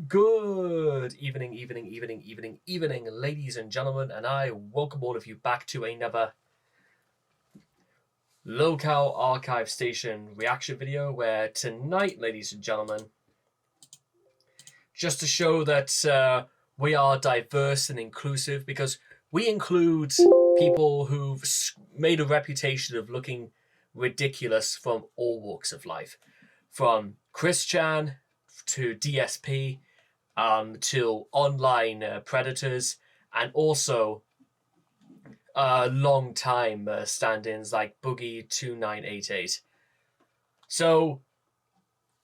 Good evening, ladies and gentlemen, and I welcome all of you back to another Locale Archive Station reaction video, where tonight, ladies and gentlemen, just to show that we are diverse and inclusive, because we include people who've made a reputation of looking ridiculous from all walks of life, from Christian to DSP, to online predators, and also long-time stand-ins like Boogie 2988. So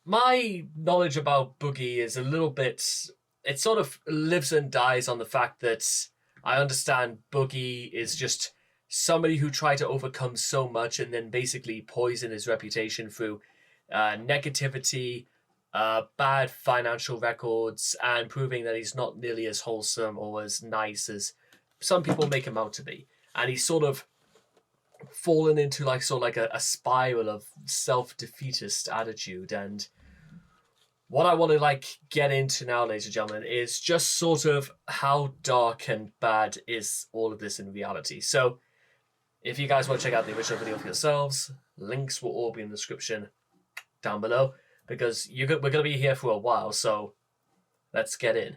my knowledge about Boogie is a little bit, it sort of lives and dies on the fact that I understand Boogie is just somebody who tried to overcome so much and then basically poison his reputation through negativity, bad financial records, and proving that he's not nearly as wholesome or as nice as some people make him out to be. And he's sort of fallen into like a spiral of self-defeatist attitude. And what I want to get into now, ladies and gentlemen, is just sort of how dark and bad is all of this in reality. So if you guys want to check out the original video for yourselves, links will all be in the description down below, because we're going to be here for a while, so let's get in.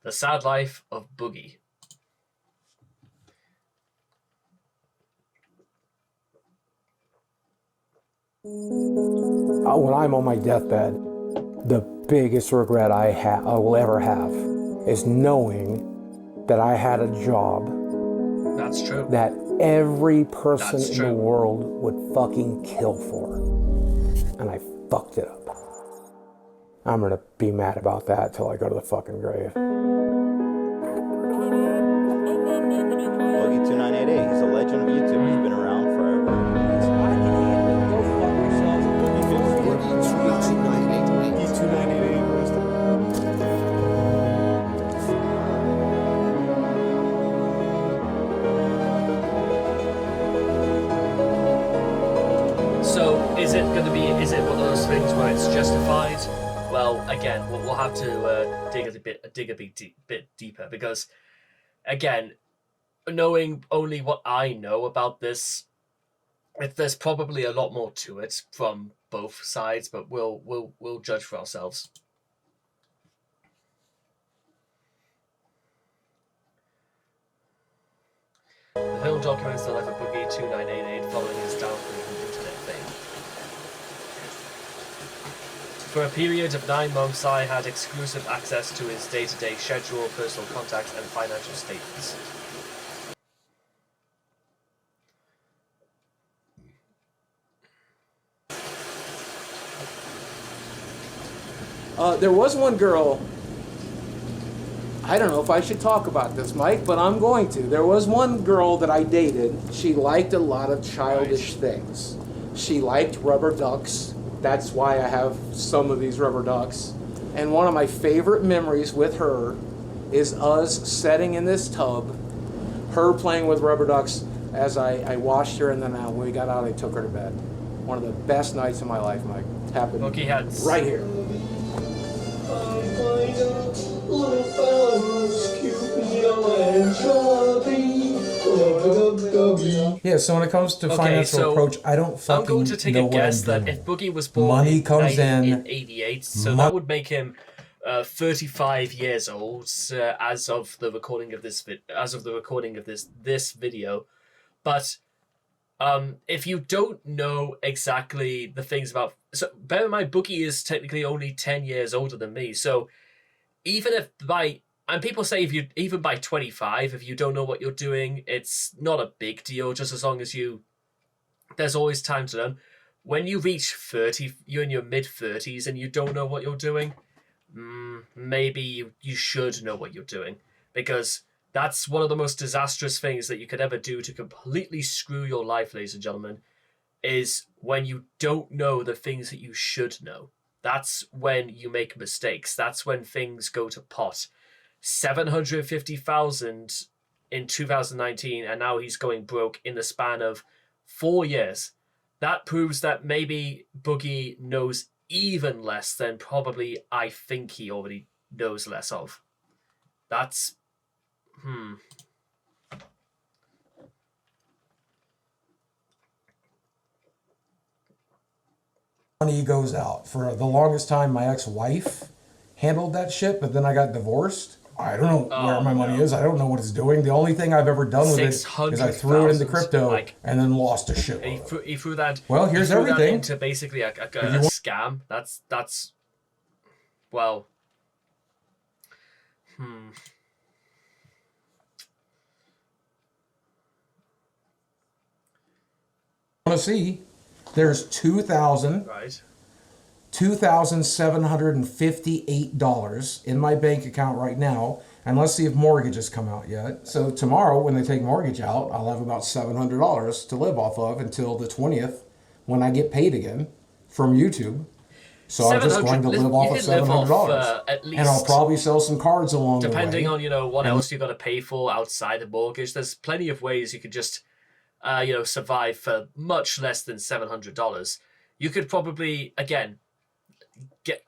The Sad Life of Boogie. When I'm on my deathbed, the biggest regret I will ever have is knowing that I had a job. That's true. That every person in the world would fucking kill for. And I fucked it up. I'm gonna be mad about that till I go to the fucking grave. Boogie 2988, he's a legend of YouTube. He's been around forever. Go fuck yourselves. Boogie 2988. So is it one of those things where it's justified? Well, again, we'll have to dig a bit deeper, because, again, knowing only what I know about this, there's probably a lot more to it from both sides, but we'll judge for ourselves. The film documents the life of Boogie 2988 following his downfall from internet fame. For a period of 9 months, I had exclusive access to his day-to-day schedule, personal contacts, and financial statements. There was one girl, I don't know if I should talk about this, Mike, but I'm going to. There was one girl that I dated. She liked a lot of childish things. She liked rubber ducks. That's why I have some of these rubber ducks. And one of my favorite memories with her is us sitting in this tub, her playing with rubber ducks as I washed her, and then when we got out, I took her to bed. One of the best nights of my life, Mike. Happened right here. Yeah, so when it comes to financial approach, I don't fucking know. I'm going to take a guess that if Boogie was born money comes in 88, so that would make him 35 years old as of the recording of this this video. But if you don't know exactly the things about, so bear in mind, Boogie is technically only 10 years older than me. So even if and people say even by 25, if you don't know what you're doing, it's not a big deal, just as long as there's always time to learn. When you reach 30, you're in your mid-30s and you don't know what you're doing, maybe you should know what you're doing, because that's one of the most disastrous things that you could ever do to completely screw your life, ladies and gentlemen, is when you don't know the things that you should know. That's when you make mistakes. That's when things go to pot. 750,000 in 2019, and now he's going broke in the span of 4 years. That proves that maybe Boogie knows even less than probably I think he already knows less of. That's money goes out. For the longest time, my ex-wife handled that shit, but then I got divorced. I don't know where my money is. I don't know what it's doing. The only thing I've ever done with it is I threw it into crypto and then lost a shit. He threw that. Well, here's everything. That into basically a scam. That's. Well. Want to see? There's $2,758 in my bank account right now, and let's see if mortgages come out yet. So tomorrow, when they take mortgage out, I'll have about $700 to live off of until the 20th, when I get paid again from YouTube. So I'm just going to live off of $700, and I'll probably sell some cards along the way. Depending on what else you've got to pay for outside the mortgage, there's plenty of ways you could just survive for much less than $700. You could probably again get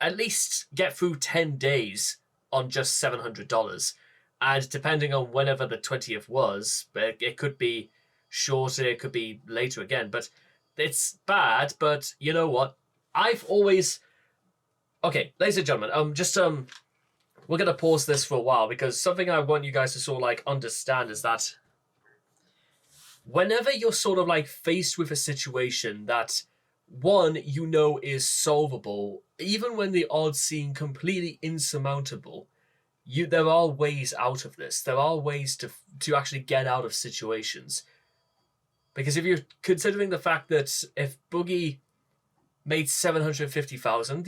through 10 days on just $700, and depending on whenever the 20th was, it could be shorter, it could be later again. But it's bad. But you know what? I've always ladies and gentlemen, we're gonna pause this for a while because something I want you guys to sort of like understand is that whenever you're sort of like faced with a situation that one is solvable, even when the odds seem completely insurmountable, there are ways out of this. There are ways to actually get out of situations. Because if you're considering the fact that if Boogie made 750,000,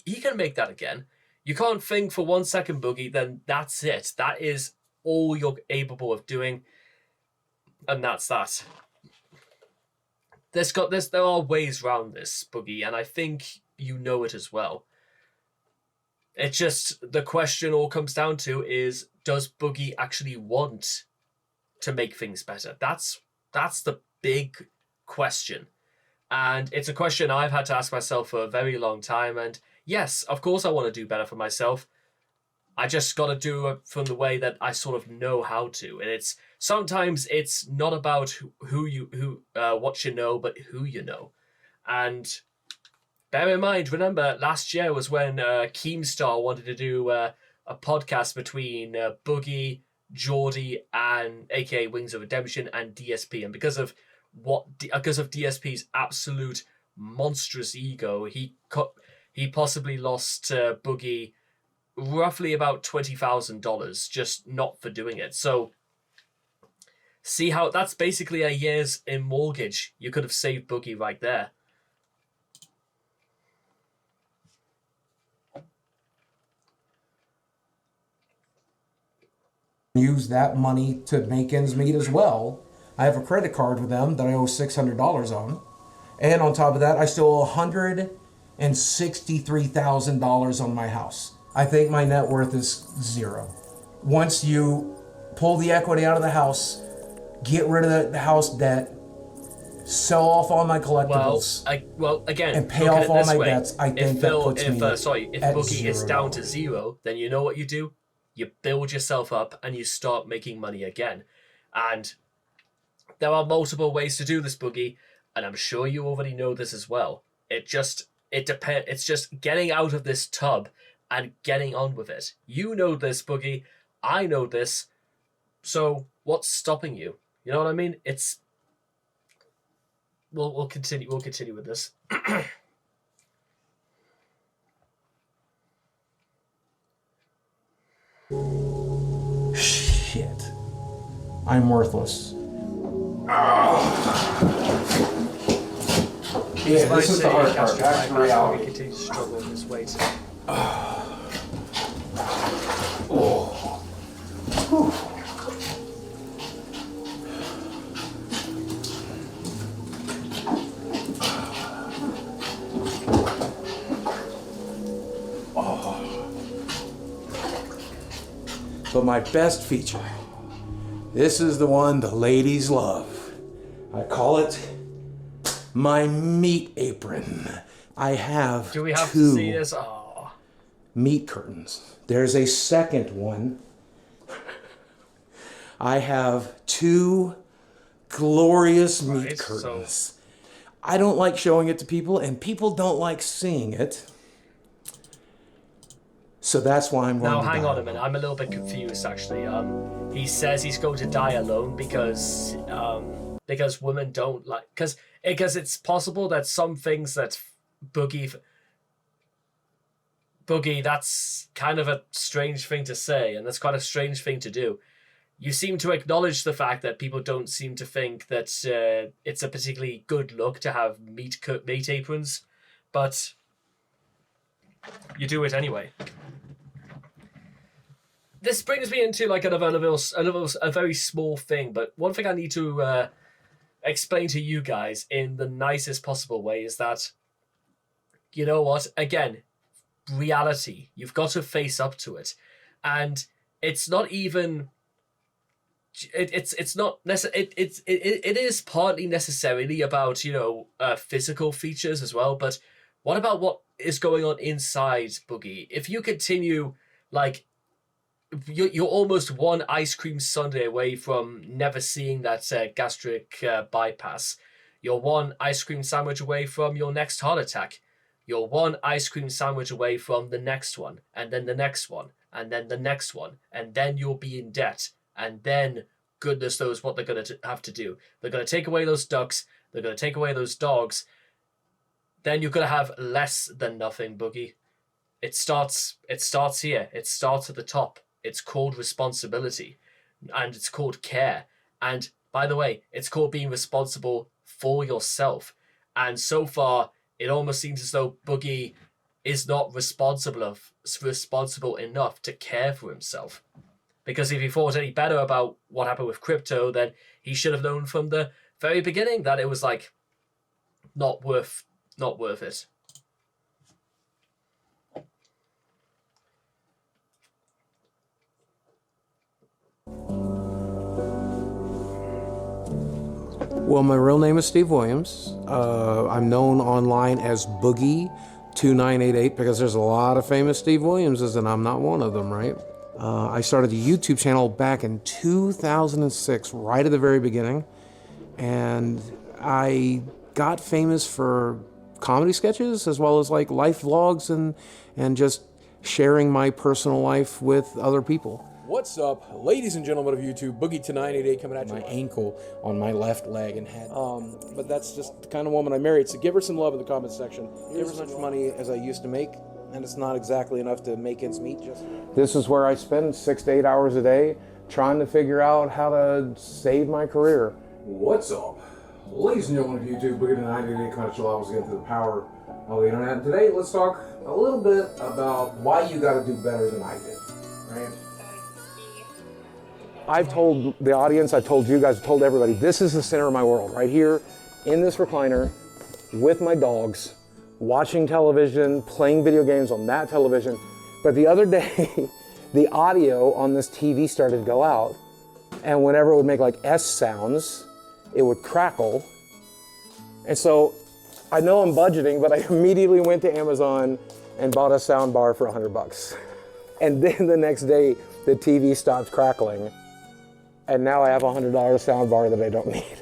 he can make that again. You can't think for 1 second, Boogie, then that's it. That is all you're able of doing. And that's that. There are ways around this, Boogie, and I think you know it as well. It's just the question all comes down to is, does Boogie actually want to make things better? That's the big question. And it's a question I've had to ask myself for a very long time. And yes, of course I want to do better for myself. I just got to do it from the way that I sort of know how to. And sometimes it's not about what you know, but who you know. And bear in mind, remember, last year was when Keemstar wanted to do a podcast between Boogie, Geordie, and aka Wings of Redemption and DSP. And because of DSP's absolute monstrous ego, he possibly lost Boogie roughly about $20,000 just not for doing it. So see how that's basically a year's in mortgage you could have saved Boogie right there. Use that money to make ends meet as well. I have a credit card with them that I owe $600 on. And on top of that, I still owe $163,000 on my house. I think my net worth is zero. Once you pull the equity out of the house, get rid of the house debt, sell off all my collectibles, again, and pay off all my debts, I think that puts me at Boogie is down to $0. zero, then you know what you do? You build yourself up and you start making money again. And there are multiple ways to do this, Boogie, and I'm sure you already know this as well. It depends. It's just getting out of this tub and getting on with it. You know this, Boogie. I know this. So what's stopping you? You know what I mean? We'll continue with this. Shit. I'm worthless. Yeah, this is the hard part. Back to reality. We continue to struggle with this weight. But my best feature, this is the one the ladies love. I call it my meat apron. I have Do we have two to see this? Oh. meat curtains. There's a second one. I have 2 glorious meat curtains. So I don't like showing it to people, and people don't like seeing it. So that's why I'm going now to hang die on a minute. I'm a little bit confused actually. He says he's going to die alone because women don't like because it's possible that some things that Boogie, that's kind of a strange thing to say, and that's quite a strange thing to do. You seem to acknowledge the fact that people don't seem to think that it's a particularly good look to have meat aprons, but you do it anyway. This brings me into like a very small thing, but one thing I need to explain to you guys in the nicest possible way is that, you know what? Again, reality. You've got to face up to it, and it's not even. It's not necessary. It is partly necessarily about physical features as well. But what about what is going on inside, Boogie? If you continue like you're almost one ice cream sundae away from never seeing that gastric bypass. You're one ice cream sandwich away from your next heart attack. You're one ice cream sandwich away from the next one, and then the next one, and then the next one, and then you'll be in debt. And then, goodness knows what they're going to have to do. They're going to take away those ducks. They're going to take away those dogs. Then you're going to have less than nothing, Boogie. It starts here. It starts at the top. It's called responsibility. And it's called care. And, by the way, it's called being responsible for yourself. And so far, it almost seems as though Boogie is not responsible enough to care for himself. Because if he thought any better about what happened with crypto, then he should have known from the very beginning that it was like not worth it. Well, my real name is Steve Williams. I'm known online as Boogie2988 because there's a lot of famous Steve Williamses, and I'm not one of them, right? I started a YouTube channel back in 2006, right at the very beginning, and I got famous for comedy sketches as well as like life vlogs and just sharing my personal life with other people. What's up, ladies and gentlemen of YouTube? Boogie2988 coming at you. My ankle on my left leg and head. But that's just the kind of woman I married, so give her some love in the comments section. Give her as much money as I used to make, and it's not exactly enough to make ends meet. This is where I spend 6 to 8 hours a day trying to figure out how to save my career. What's up? Ladies and gentlemen of YouTube, Boogie2988 coming at you live again through the power of the internet. And today, let's talk a little bit about why you got to do better than I did, right? I've told the audience, I've told you guys, I've told everybody, this is the center of my world, right here in this recliner with my dogs, watching television, playing video games on that television. But the other day, the audio on this TV started to go out, and whenever it would make like S sounds, it would crackle. And so I know I'm budgeting, but I immediately went to Amazon and bought a sound bar for $100. And then the next day, the TV stopped crackling. And now I have a $100 sound bar that I don't need.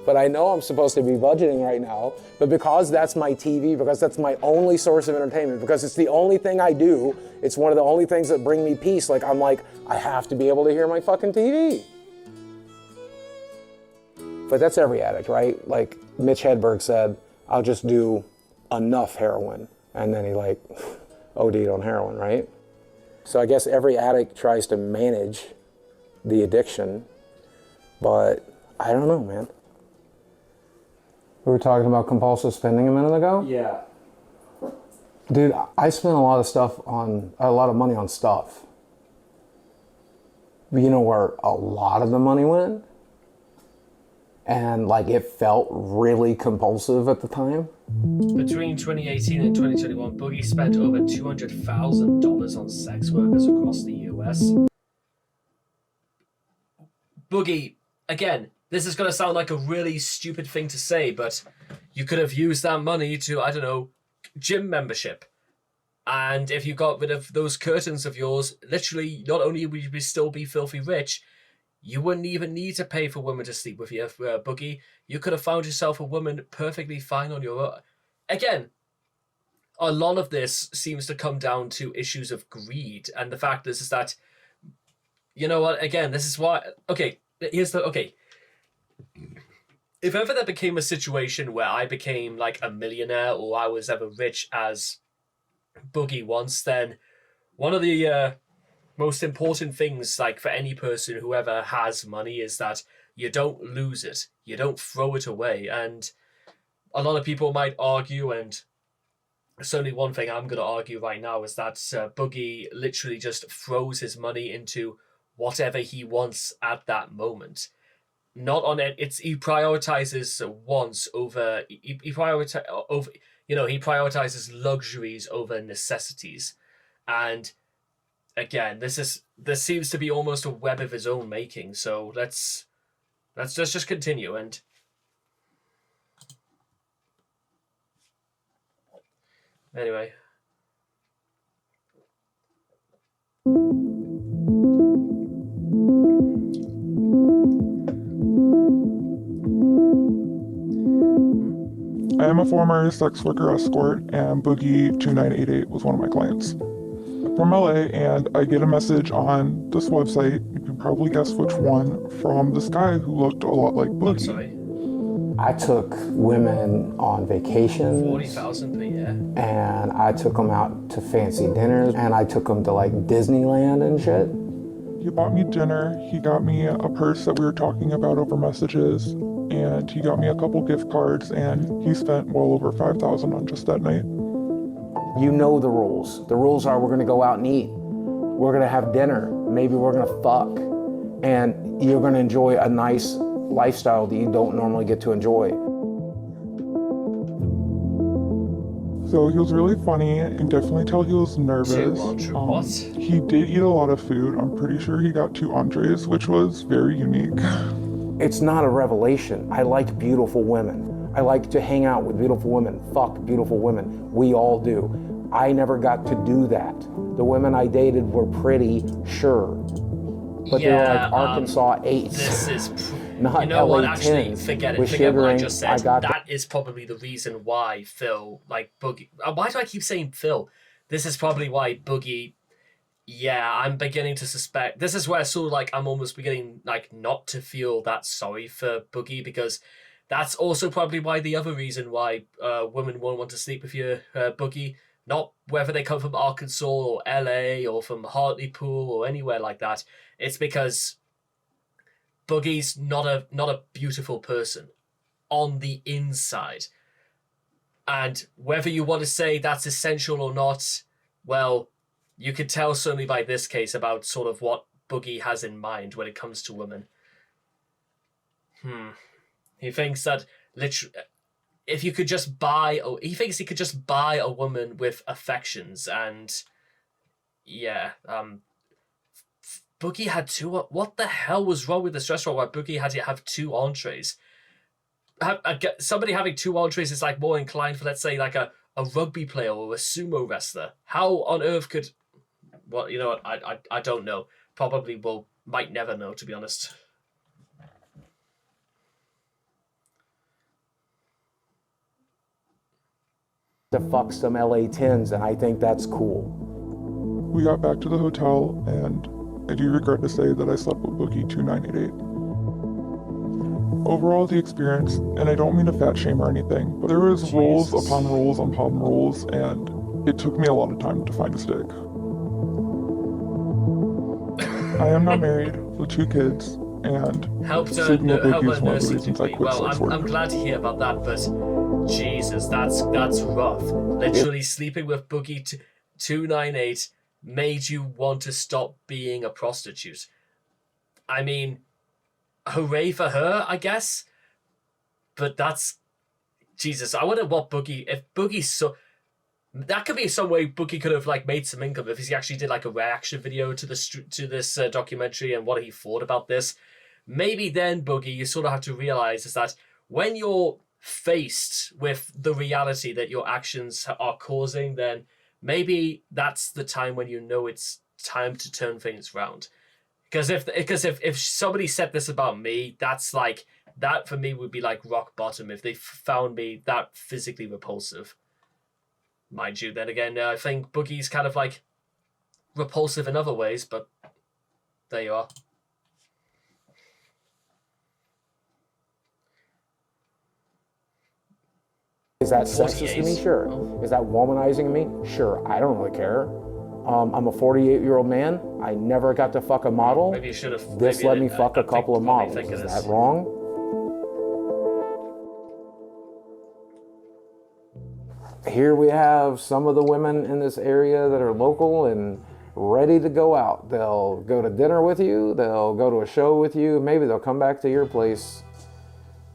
But I know I'm supposed to be budgeting right now, but because that's my TV, because that's my only source of entertainment, because it's the only thing I do, it's one of the only things that bring me peace, I'm like, I have to be able to hear my fucking TV. But that's every addict, right? Like Mitch Hedberg said, I'll just do enough heroin. And then he OD'd on heroin, right? So I guess every addict tries to manage the addiction, but I don't know, man. We were talking about compulsive spending a minute ago? Yeah. Dude, I spent a lot of money on stuff. But you know where a lot of the money went? And it felt really compulsive at the time? Between 2018 and 2021, Boogie spent over $200,000 on sex workers across the US. Boogie, again, this is going to sound like a really stupid thing to say, but you could have used that money to, I don't know, gym membership. And if you got rid of those curtains of yours, literally, not only would you still be filthy rich, you wouldn't even need to pay for women to sleep with you, Boogie. You could have found yourself a woman perfectly fine on your own. Again, a lot of this seems to come down to issues of greed. And the fact is that, you know what, again, this is why... Okay, here's the... Okay. If ever there became a situation where I became like a millionaire or I was ever rich as Boogie once, then one of the most important things, like for any person who ever has money, is that you don't lose it. You don't throw it away. And a lot of people might argue, and certainly one thing I'm going to argue right now is that Boogie literally just throws his money into whatever he wants at that moment. Not on it. He prioritizes wants over. He prioritizes luxuries over necessities, and again, this seems to be almost a web of his own making. So let's just continue. And anyway. I am a former sex worker escort, and Boogie 2988 was one of my clients. From LA, and I get a message on this website, you can probably guess which one, from this guy who looked a lot like Boogie. I'm sorry. I took women on vacation. 40,000 per year. And I took them out to fancy dinners, and I took them to like Disneyland and shit. He bought me dinner, he got me a purse that we were talking about over messages, and he got me a couple gift cards, and he spent well over $5,000 on just that night. You know the rules. The rules are we're gonna go out and eat. We're gonna have dinner. Maybe we're gonna fuck. And you're gonna enjoy a nice lifestyle that you don't normally get to enjoy. So he was really funny. You can definitely tell he was nervous. What? He did eat a lot of food. I'm pretty sure he got 2 entrees, which was very unique. It's not a revelation. I like beautiful women. I like to hang out with beautiful women, fuck beautiful women. We all do. I never got to do that. The women I dated were pretty, sure. But they were like Arkansas 8s. This is... Not you know LA what, actually, 10s. forget With what I sugaring, just said. got That is probably the reason why Phil, like Boogie... Why do I keep saying Phil? This is probably why Boogie... Yeah, I'm beginning to suspect... This is where sort of like I'm almost beginning like not to feel that sorry for Boogie, because that's also probably why the other reason why women won't want to sleep with you, Boogie. Not whether they come from Arkansas or LA or from Hartlepool or anywhere like that. It's because Boogie's not a beautiful person on the inside. And whether you want to say that's essential or not, well, you could tell certainly by this case about sort of what Boogie has in mind when it comes to women. He thinks that literally, if you could just buy, he thinks he could just buy a woman with affections, and yeah, Boogie had 2. What the hell was wrong with this restaurant where Boogie had to have 2 entrees? Somebody having 2 entrees is like more inclined for, let's say, like a rugby player or a sumo wrestler. How on earth could? Well, you know what? I don't know. Probably might never know, to be honest. To fuck some LA 10s, and I think that's cool. We got back to the hotel, and I do regret to say that I slept with Boogie 2988. Overall, the experience, and I don't mean to fat shame or anything, but there was rules upon rules upon rules, and it took me a lot of time to find a stick. I am not married with 2 kids, and sleeping with Boogie is one of the reasons I quit sex work. I'm glad to hear about that, but Jesus, that's rough. Literally sleeping with Boogie 298 made you want to stop being a prostitute. I mean, hooray for her, I guess. But that's... Jesus, I wonder what Boogie... If Boogie's so... That could be some way Boogie could have like made some income if he actually did like a reaction video to this documentary and what he thought about this. Maybe then, Boogie, you sort of have to realize is that when you're faced with the reality that your actions are causing, then maybe that's the time when you know it's time to turn things around. Because if somebody said this about me, that's like, that for me would be like rock bottom if they found me that physically repulsive. Mind you, then again, I think Boogie's kind of like repulsive in other ways, but there you are. Is that sexist to 48. me? Sure. Is that womanizing me? Sure. I don't really care. I'm a 48-year-old man. I never got to fuck a model. Maybe you should have. This let me fuck a couple of models. Is that wrong? Here we have some of the women in this area that are local and ready to go out. They'll go to dinner with you. They'll go to a show with you. Maybe they'll come back to your place.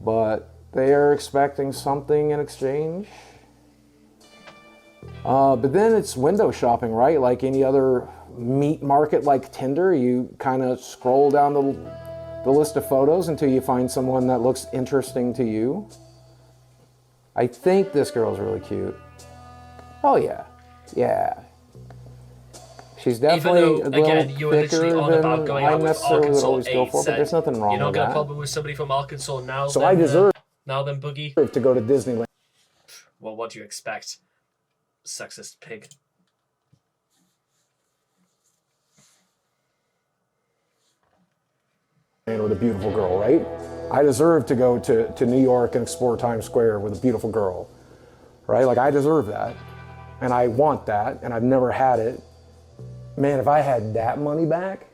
But they are expecting something in exchange. But then it's window shopping, right? Like any other meat market like Tinder, you kind of scroll down the list of photos until you find someone that looks interesting to you. I think this girl's really cute. Oh yeah, yeah. She's definitely a little again, you were literally thicker on than about going I out with necessarily would Arkansas always go 8 for, but there's nothing wrong you're not with got a that. problem with somebody from Arkansas now. So then, I deserve now then, Boogie. to go to Disneyland. Well, what do you expect? Sexist pig. With a beautiful girl, right? I deserve to go to New York and explore Times Square with a beautiful girl, right? Like, I deserve that, and I want that, and I've never had it. Man, if I had that money back,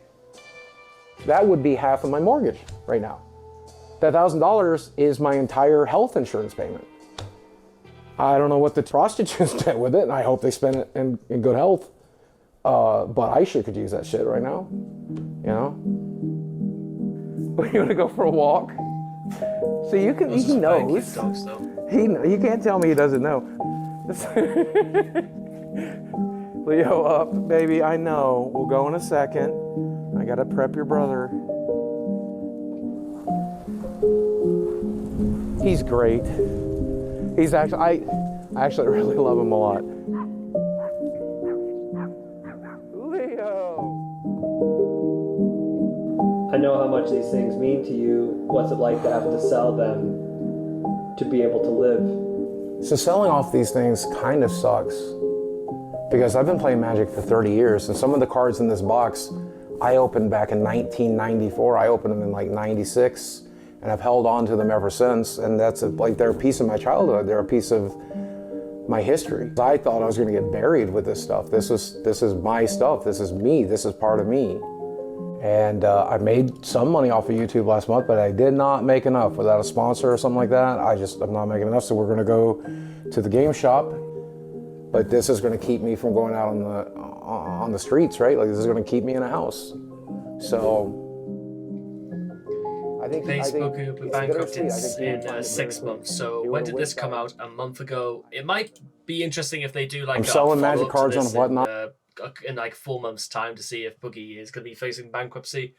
that would be half of my mortgage right now. That $1,000 is my entire health insurance payment. I don't know what the prostitutes did with it, and I hope they spend it in good health. But I sure could use that shit right now, you know? You want to go for a walk? So he knows. Dogs, though. You can't tell me he doesn't know. Leo, up, baby. I know. We'll go in a second. I gotta prep your brother. He's great. He's actually, I actually really love him a lot. Leo. I know how much these things mean to you. What's it like to have to sell them to be able to live? So selling off these things kind of sucks because I've been playing Magic for 30 years, and some of the cards in this box I opened back in 1994. I opened them in like 96, and I've held on to them ever since. And that's like they're a piece of my childhood. They're a piece of my history. I thought I was going to get buried with this stuff. This is my stuff. This is me. This is part of me. And I made some money off of YouTube last month, but I did not make enough. Without a sponsor or something like that, I'm not making enough. So we're going to go to the game shop. But this is going to keep me from going out on the streets, right? Like, this is going to keep me in a house. So I think Facebook will be bankrupt in 6 months. months. So when did this come out? A month ago. It might be interesting if they do like I'm selling Magic follow-up to cards on this whatnot. in like 4 months' time to see if Boogie is going to be facing bankruptcy.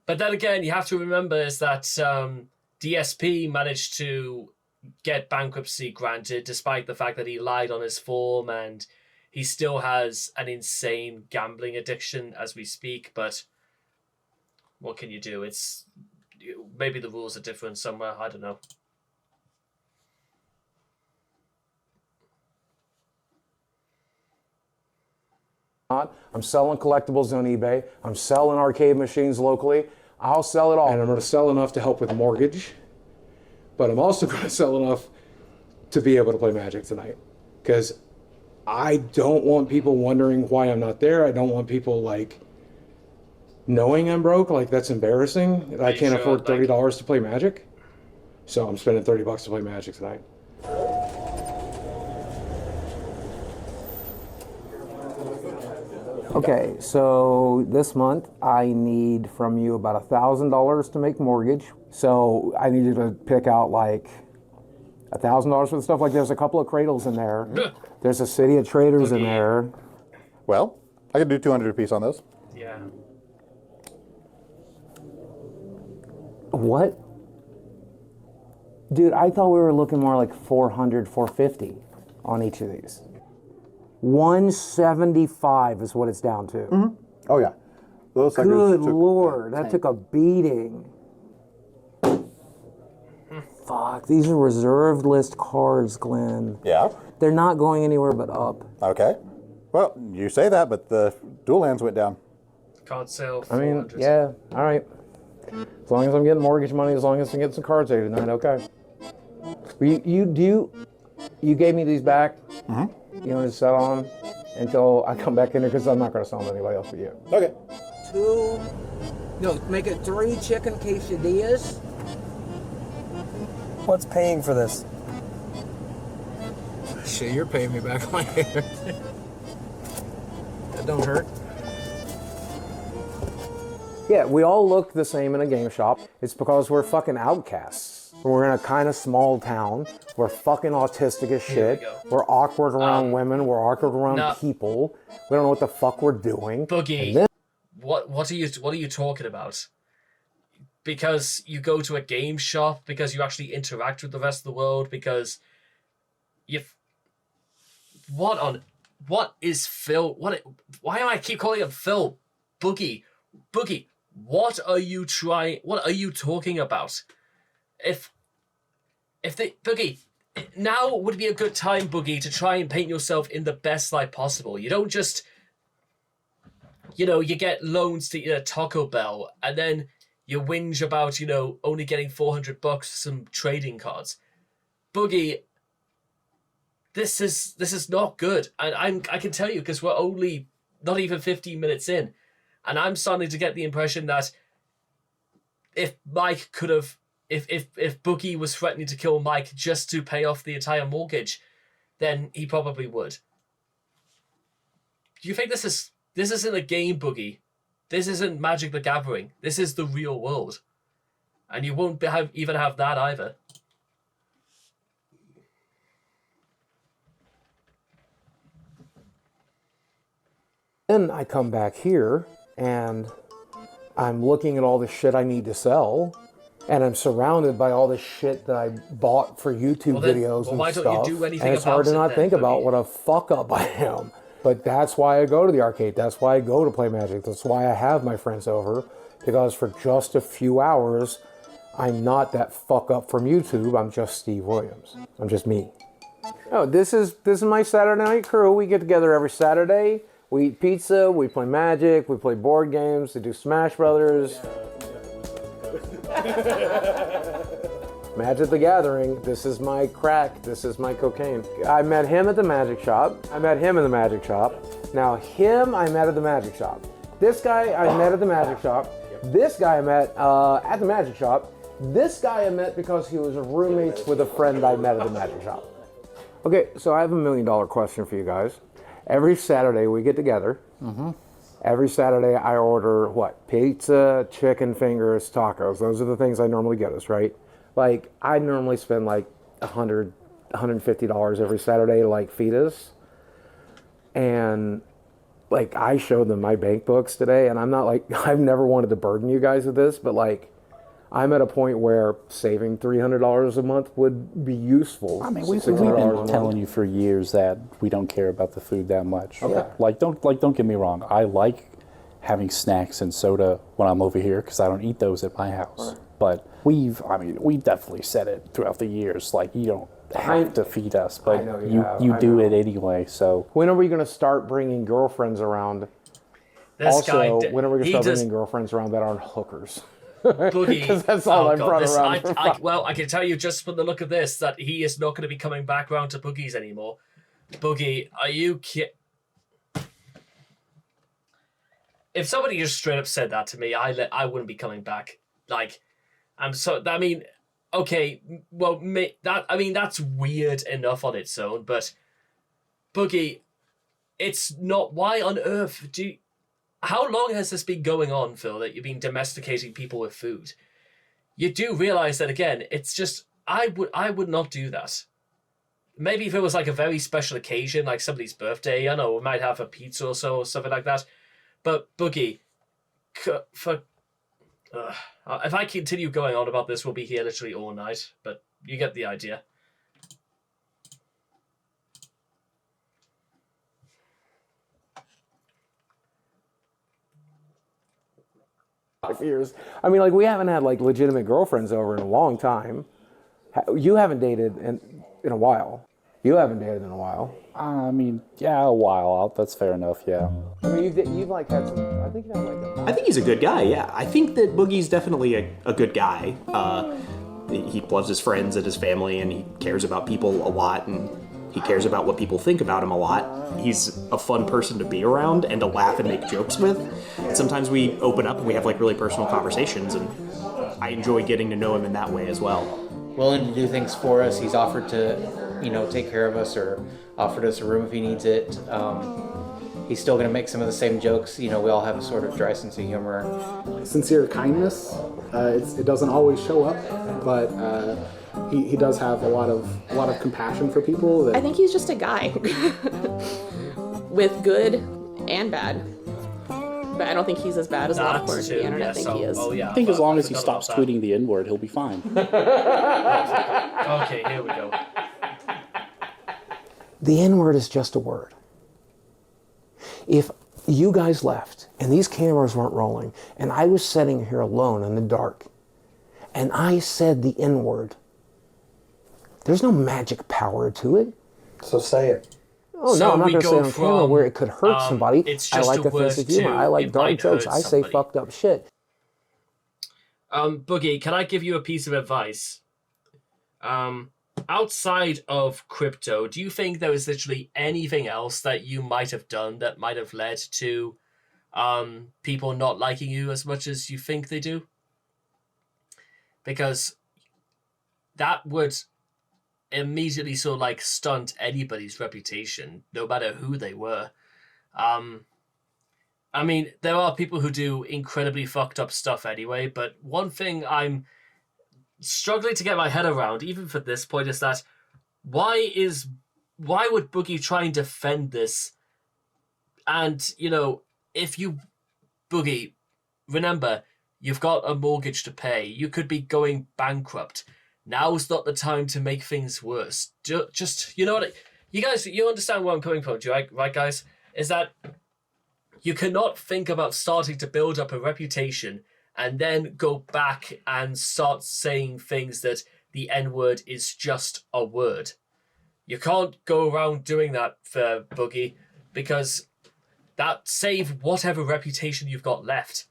But then again, you have to remember is that DSP managed to get bankruptcy granted despite the fact that he lied on his form, and he still has an insane gambling addiction as we speak. But what can you do? It's maybe the rules are different somewhere. I don't know. I'm selling collectibles on eBay. I'm selling arcade machines locally. I'll sell it all. And I'm going to sell enough to help with mortgage. But I'm also going to sell enough to be able to play Magic tonight. Because I don't want people wondering why I'm not there. I don't want people, like, knowing I'm broke. Like, that's embarrassing. I can't afford $30 to play Magic. So I'm spending $30 to play Magic tonight. Okay, so this month I need from you about $1,000 to make mortgage. So I need you to pick out like $1,000 for the stuff. Like, there's a couple of cradles in there. There's a City of Traders in there. Well, I could do 200 apiece on this. Yeah. What? Dude, I thought we were looking more like 400, 450 on each of these. $175 is what it's down to. Oh yeah. Those suckers Good took- Lord, that took a beating. Fuck, these are reserved list cards, Glenn. Yeah. They're not going anywhere but up. Okay. Well, you say that, but the dual lands went down. Card sale. I mean, 400. yeah, all right. As long as I'm getting mortgage money, as long as I get some cards here tonight, okay. You gave me these back. You want to sell on them until I come back in here because I'm not going to sell them to anybody else but you. Okay. Make it 3 chicken quesadillas. What's paying for this? Shit, you're paying me back later. That don't hurt. Yeah, we all look the same in a game shop. It's because we're fucking outcasts. We're in a kind of small town. We're fucking autistic as Here we shit. go. We're awkward around women. We're awkward around no. people. We don't know what the fuck we're doing. Boogie, And then- what are you talking about? Because you go to a game shop, because you actually interact with the rest of the world, because what is Phil? Why do I keep calling him Phil? Boogie, what are you talking about? Boogie, now would be a good time, Boogie, to try and paint yourself in the best light possible. You don't just, you get loans to eat at Taco Bell, and then you whinge about, only getting $400 for some trading cards. Boogie, this is not good. And I can tell you, because we're only not even 15 minutes in, and I'm starting to get the impression that if Boogie was threatening to kill Mike just to pay off the entire mortgage, then he probably would. Do you think this isn't a game, Boogie? This isn't Magic the Gathering. This is the real world. And you won't even have that either. Then I come back here and I'm looking at all the shit I need to sell. And I'm surrounded by all the shit that I bought for YouTube videos and why stuff. don't you do anything and it's hard to about it not then, think about Boogie? what a fuck up I am. But that's why I go to the arcade. That's why I go to play Magic. That's why I have my friends over. Because for just a few hours, I'm not that fuck up from YouTube. I'm just Steve Williams. I'm just me. Oh, this is my Saturday night crew. We get together every Saturday. We eat pizza. We play Magic. We play board games. We do Smash Brothers. Magic the Gathering. This is my crack. This is my cocaine. I met him at the magic shop. I met him in the magic shop. Now him I met at the magic shop. This guy I met at the magic shop. This guy I met at the magic shop. This guy I met because he was roommates with a friend I met at the magic shop. Okay, so I have $1 million question for you guys. Every Saturday we get together. Every Saturday I order what? Pizza, chicken fingers, tacos. Those are the things I normally get us, right? Like, I normally spend like $100, $150 every Saturday to like feed us. And like, I showed them my bank books today, and I'm not like, I've never wanted to burden you guys with this, but like, I'm at a point where saving $300 a month would be useful. I mean, we've $600 a been month. telling you for years that we don't care about the food that much. Okay. Don't get me wrong. I like having snacks and soda when I'm over here because I don't eat those at my house. Right. But we've definitely said it throughout the years. Like, you don't have to feed us, but you do it anyway. So when are we going to start bringing girlfriends around? When are we going to start bringing girlfriends around that aren't hookers? Boogie, because that's all I brought around. I can tell you just from the look of this that he is not going to be coming back round to Boogie's anymore. Boogie, are you kidding? If somebody just straight up said that to me, I wouldn't be coming back. Like, okay, well, that's weird enough on its own, but Boogie, it's not. Why on earth do you? How long has this been going on, Phil, that you've been domesticating people with food? You do realize that, again, it's just, I would not do that. Maybe if it was like a very special occasion, like somebody's birthday, I know, we might have a pizza or so, or something like that. But, Boogie, if I continue going on about this, we'll be here literally all night. But you get the idea. 5 years. I mean, like, we haven't had like legitimate girlfriends over in a long time. You haven't dated in a while. You haven't dated in a while. I mean, yeah, a while. That's fair enough, yeah. I mean, you've like had some. I think you have like. I think he's a good guy. Yeah, I think that Boogie's definitely a good guy. He loves his friends and his family, and he cares about people a lot, and he cares about what people think about him a lot. He's a fun person to be around and to laugh and make jokes with. Sometimes we open up and we have like really personal conversations, and I enjoy getting to know him in that way as well. Willing to do things for us. He's offered to, take care of us or offered us a room if he needs it. He's still going to make some of the same jokes. We all have a sort of dry sense of humor. Sincere kindness. It doesn't always show up, but he does have a lot of compassion for people. I think he's just a guy with good and bad. But I don't think he's as bad as a lot of Christianity. I think he is. I think as long as he stops tweeting the N-word, he'll be fine. Okay, here we go. The N-word is just a word. If you guys left and these cameras weren't rolling and I was sitting here alone in the dark and I said the N-word, there's no magic power to it. So say it. Oh, So no, I'm not we going to say go it on camera from, where it could hurt somebody. it's I just like a word offensive humor. to I like it dark might jokes. hurt I say somebody. fucked up shit. Boogie, can I give you a piece of advice? Outside of crypto, do you think there was literally anything else that you might have done that might have led to people not liking you as much as you think they do? Because that would immediately sort of like stunt anybody's reputation, no matter who they were. I mean, there are people who do incredibly fucked up stuff anyway, but one thing I'm struggling to get my head around, even for this point, is that why would Boogie try and defend this? And, if you, Boogie, remember, you've got a mortgage to pay. You could be going bankrupt. Now's not the time to make things worse. Just, you know what? You guys, you understand where I'm coming from, do you, right, guys? Is that you cannot think about starting to build up a reputation and then go back and start saying things that the N-word is just a word. You can't go around doing that for Boogie, because that save whatever reputation you've got left.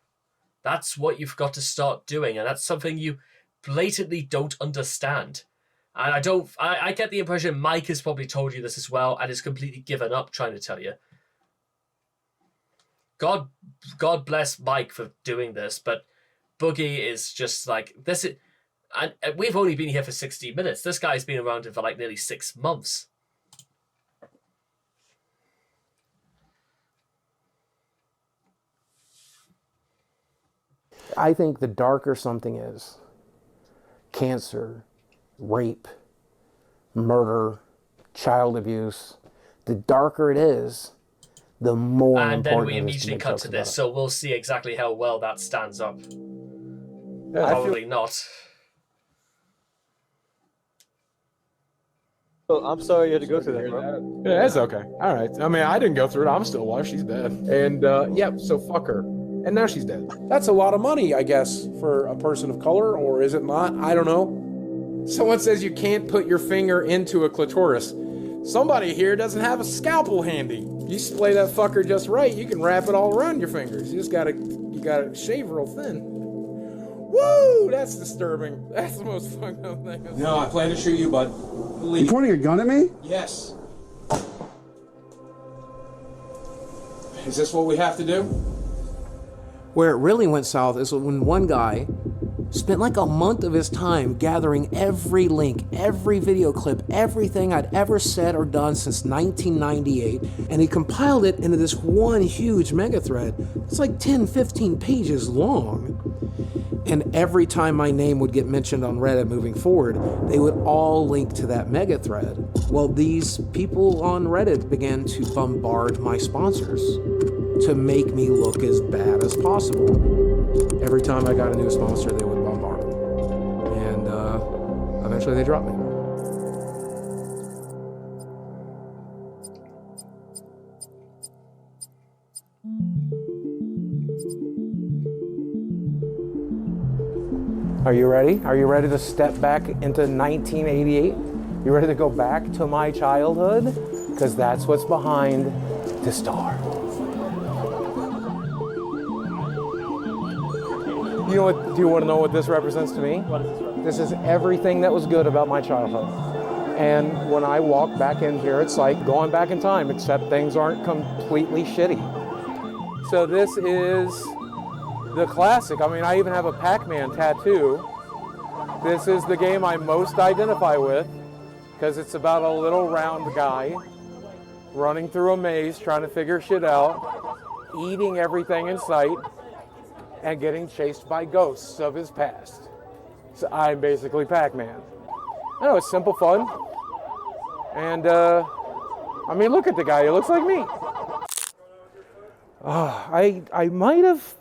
That's what you've got to start doing, and that's something you blatantly don't understand. And I get the impression Mike has probably told you this as well and has completely given up trying to tell you. God bless Mike for doing this, but Boogie is just like this. And we've only been here for 60 minutes. This guy's been around for like nearly 6 months. I think the darker something is, cancer, rape, murder, child abuse, the darker it is, the more and important then we it is to immediately make cut jokes to about this, it. so we'll see exactly how well that stands up. Probably not. Oh, I'm sorry you had to go through that, bro. Yeah, that's okay. All right. I mean, I didn't go through it. I'm still alive. She's dead. And, so fuck her. And now she's dead. That's a lot of money, I guess, for a person of color, or is it not? I don't know. Someone says you can't put your finger into a clitoris. Somebody here doesn't have a scalpel handy. You splay that fucker just right, you can wrap it all around your fingers. You gotta shave real thin. Woo! That's disturbing. That's the most fucked up thing. No, I plan to shoot you, bud. You pointing a gun at me? Yes. Is this what we have to do? Where it really went south is when one guy spent like a month of his time gathering every link, every video clip, everything I'd ever said or done since 1998, and he compiled it into this one huge mega thread. It's like 10, 15 pages long. And every time my name would get mentioned on Reddit moving forward, they would all link to that mega thread. Well, these people on Reddit began to bombard my sponsors to make me look as bad as possible. Every time I got a new sponsor, they would bombard them. And eventually they dropped me. Are you ready? Are you ready to step back into 1988? You ready to go back to my childhood? Because that's what's behind the star. You know what? Do you want to know what this represents to me? What does this represent? This is everything that was good about my childhood. And when I walk back in here, it's like going back in time, except things aren't completely shitty. So this is the classic. I mean, I even have a Pac-Man tattoo. This is the game I most identify with because it's about a little round guy running through a maze trying to figure shit out, eating everything in sight, and getting chased by ghosts of his past. So I'm basically Pac-Man. I know, it's simple fun. And, I mean, look at the guy, he looks like me. I might have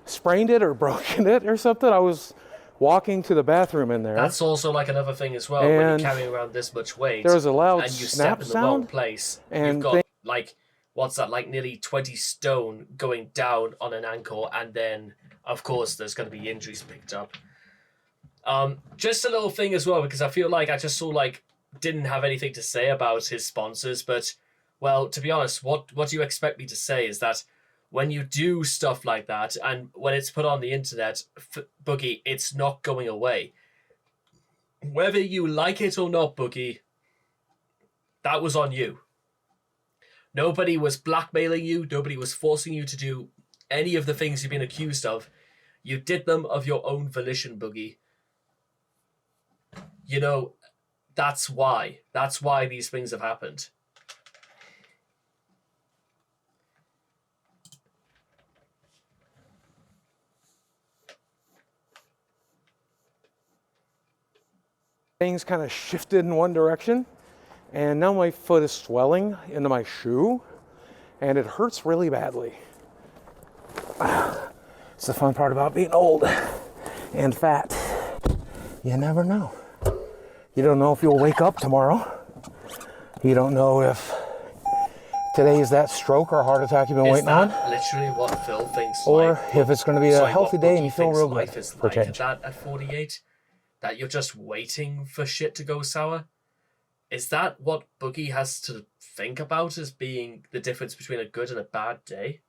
sprained it or broken it or something. I was walking to the bathroom in there. That's also like another thing as well, when And you're carrying around this much weight. there was a loud and you snap step in the wrong sound, place. and You've got, like, what's that, like nearly 20 stone going down on an ankle, and then, of course, there's going to be injuries picked up. Just a little thing as well, because I feel like I just didn't have anything to say about his sponsors, but, well, to be honest, what do you expect me to say is that when you do stuff like that, and when it's put on the internet, Boogie, it's not going away. Whether you like it or not, Boogie, that was on you. Nobody was blackmailing you. Nobody was forcing you to do any of the things you've been accused of. You did them of your own volition, Boogie. You know, that's why. That's why these things have happened. Things kind of shifted in one direction, and now my foot is swelling into my shoe, and it hurts really badly. It's the fun part about being old and fat. You never know. You don't know if you'll wake up tomorrow. You don't know if today is that stroke or heart attack you've been waiting on. Literally what Phil thinks. Or if it's going to be a healthy day and you feel real good life is for like change. at 48, that you're just waiting for shit to go sour. Is that what Boogie has to think about as being the difference between a good and a bad day?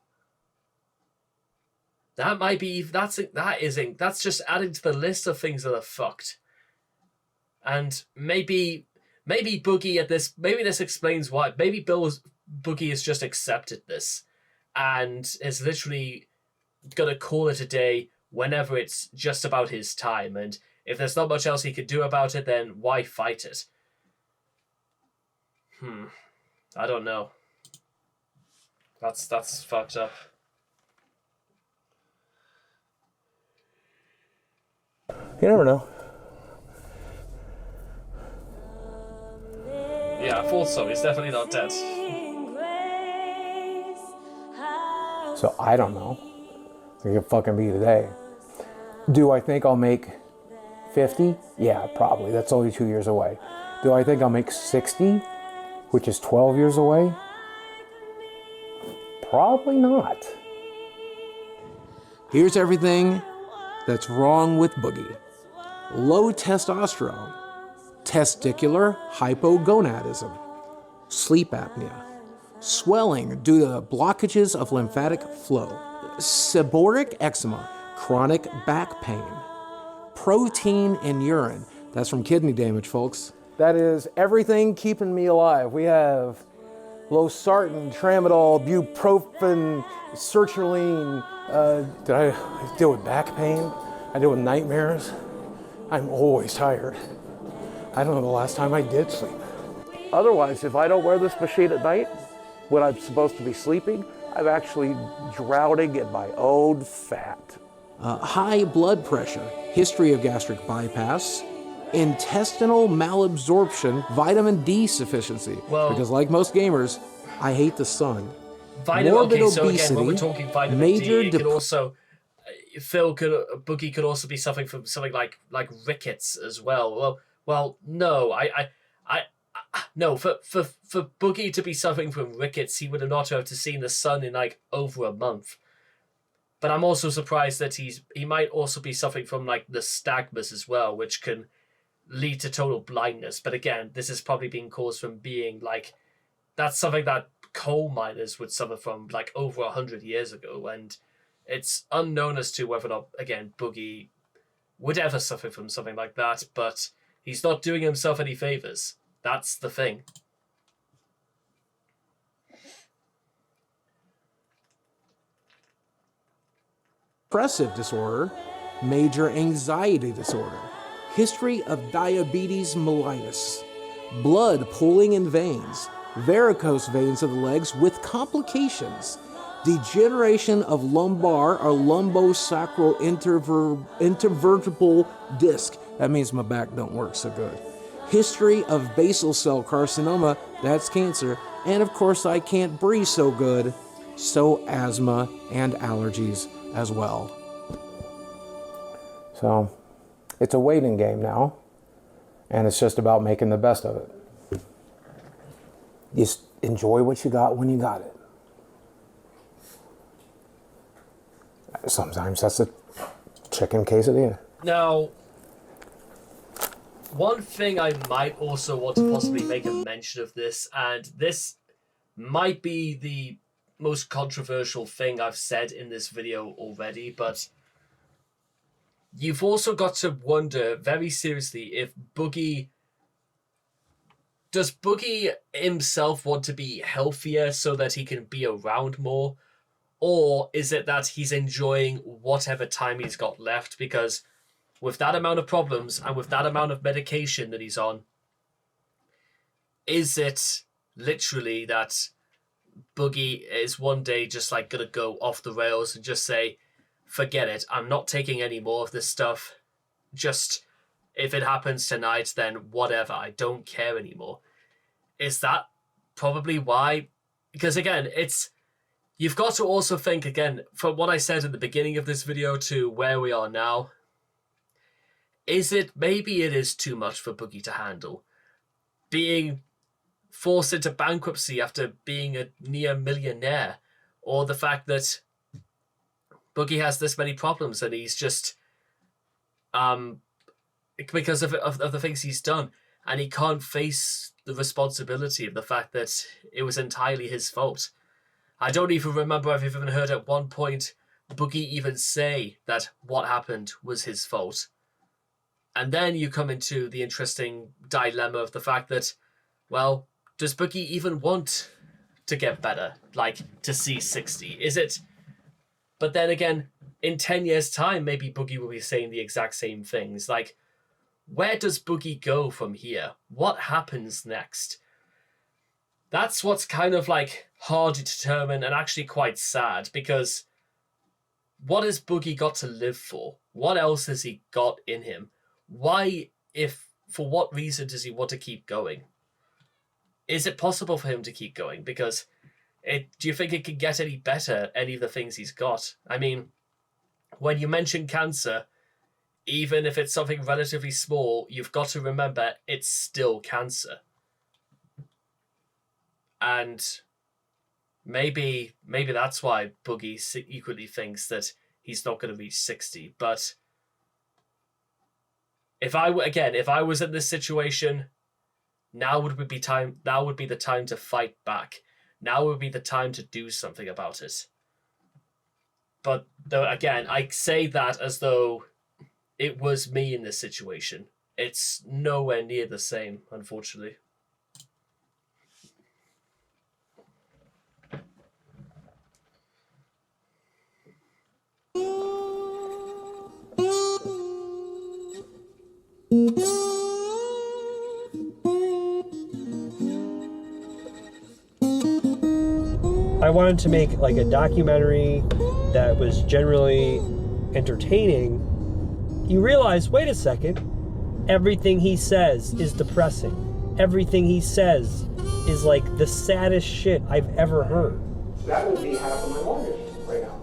That might be that's just adding to the list of things that are fucked. And maybe Boogie maybe this explains why. Maybe Boogie has just accepted this and is literally gonna call it a day whenever it's just about his time. And if there's not much else he could do about it, then why fight it? I don't know. That's fucked up. You never know. Yeah, I thought so. He's definitely not dead. So I don't know. It could fucking be today. Do I think I'll make 50? Yeah, probably. That's only 2 years away. Do I think I'll make 60, which is 12 years away? Probably not. Here's everything that's wrong with Boogie. Low testosterone, testicular hypogonadism, sleep apnea, swelling due to blockages of lymphatic flow, seborrheic eczema, chronic back pain, protein in urine. That's from kidney damage, folks. That is everything keeping me alive. We have losartan, tramadol, bupropion, sertraline. Did I deal with back pain? I deal with nightmares. I'm always tired. I don't know the last time I did sleep. Otherwise, if I don't wear this machine at night, when I'm supposed to be sleeping, I'm actually drowning in my own fat. High blood pressure, history of gastric bypass, intestinal malabsorption, vitamin D sufficiency. Well, because like most gamers, I hate the sun. Morbid obesity, so again, when we're talking vitamin major D, it could also Boogie could also be suffering from something like rickets as well. Well, no, no. For Boogie to be suffering from rickets, he would have not have to seen the sun in like over a month. But I'm also surprised that he might also be suffering from like nystagmus as well, which can lead to total blindness. But again, this is probably being caused from being like, that's something that coal miners would suffer from like over 100 years ago, and it's unknown as to whether or not, again, Boogie would ever suffer from something like that, but he's not doing himself any favors. That's the thing. Depressive disorder, major anxiety disorder, history of diabetes mellitus, blood pooling in veins, varicose veins of the legs with complications, degeneration of lumbar or lumbosacral intervertebral disc. That means my back don't work so good. History of basal cell carcinoma, that's cancer, and of course I can't breathe so good, so asthma and allergies as well. So it's a waiting game now, and it's just about making the best of it. Just enjoy what you got when you got it. Sometimes that's a chicken quesadilla. Now, one thing I might also want to possibly make a mention of this, and this might be the most controversial thing I've said in this video already, but you've also got to wonder very seriously if does Boogie himself want to be healthier so that he can be around more? Or is it that he's enjoying whatever time he's got left? Because with that amount of problems and with that amount of medication that he's on, is it literally that Boogie is one day just like gonna go off the rails and just say, forget it, I'm not taking any more of this stuff. Just, if it happens tonight, then whatever, I don't care anymore. Is that probably why? Because again, you've got to also think, again, from what I said at the beginning of this video to where we are now, maybe it is too much for Boogie to handle. Being forced into bankruptcy after being a near millionaire, or the fact that Boogie has this many problems and he's just, because of the things he's done, and he can't face the responsibility of the fact that it was entirely his fault. I don't even remember if I've even heard at one point Boogie even say that what happened was his fault. And then you come into the interesting dilemma of the fact that, well, does Boogie even want to get better? Like, to see 60? Is it? But then again, in 10 years' time, maybe Boogie will be saying the exact same things. Like, where does Boogie go from here? What happens next? That's what's kind of like hard to determine and actually quite sad, because what has Boogie got to live for? What else has he got in him? For what reason does he want to keep going? Is it possible for him to keep going? Because do you think it can get any better, any of the things he's got? I mean, when you mention cancer, even if it's something relatively small, you've got to remember it's still cancer. And maybe that's why Boogie equally thinks that he's not going to reach 60. But if I was in this situation, now would be the time to fight back. Now would be the time to do something about it. But again, I say that as though it was me in this situation. It's nowhere near the same, unfortunately. I wanted to make like a documentary that was generally entertaining. You realize, wait a second, everything he says is depressing. Everything he says is like the saddest shit I've ever heard. That would be half of my mortgage right now.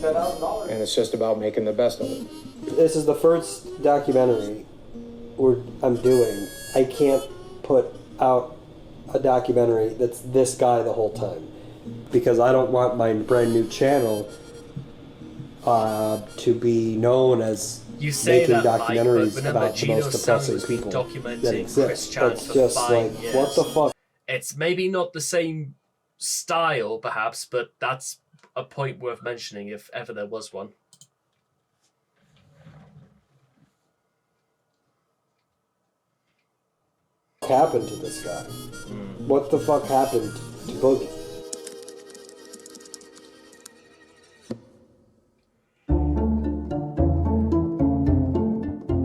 $10,000. And it's just about making the best of it. This is the first documentary I'm doing. I can't put out a documentary that's this guy the whole time, because I don't want my brand new channel to be known as You say making that, Mike, but documentaries remember about the Gino most depressing Sanders was people that documenting Chris exist. Chan It's for just 5 like, years. what the fuck? It's maybe not the same style, perhaps, but that's a point worth mentioning if ever there was one. Happened to this guy? What the fuck happened to Boogie?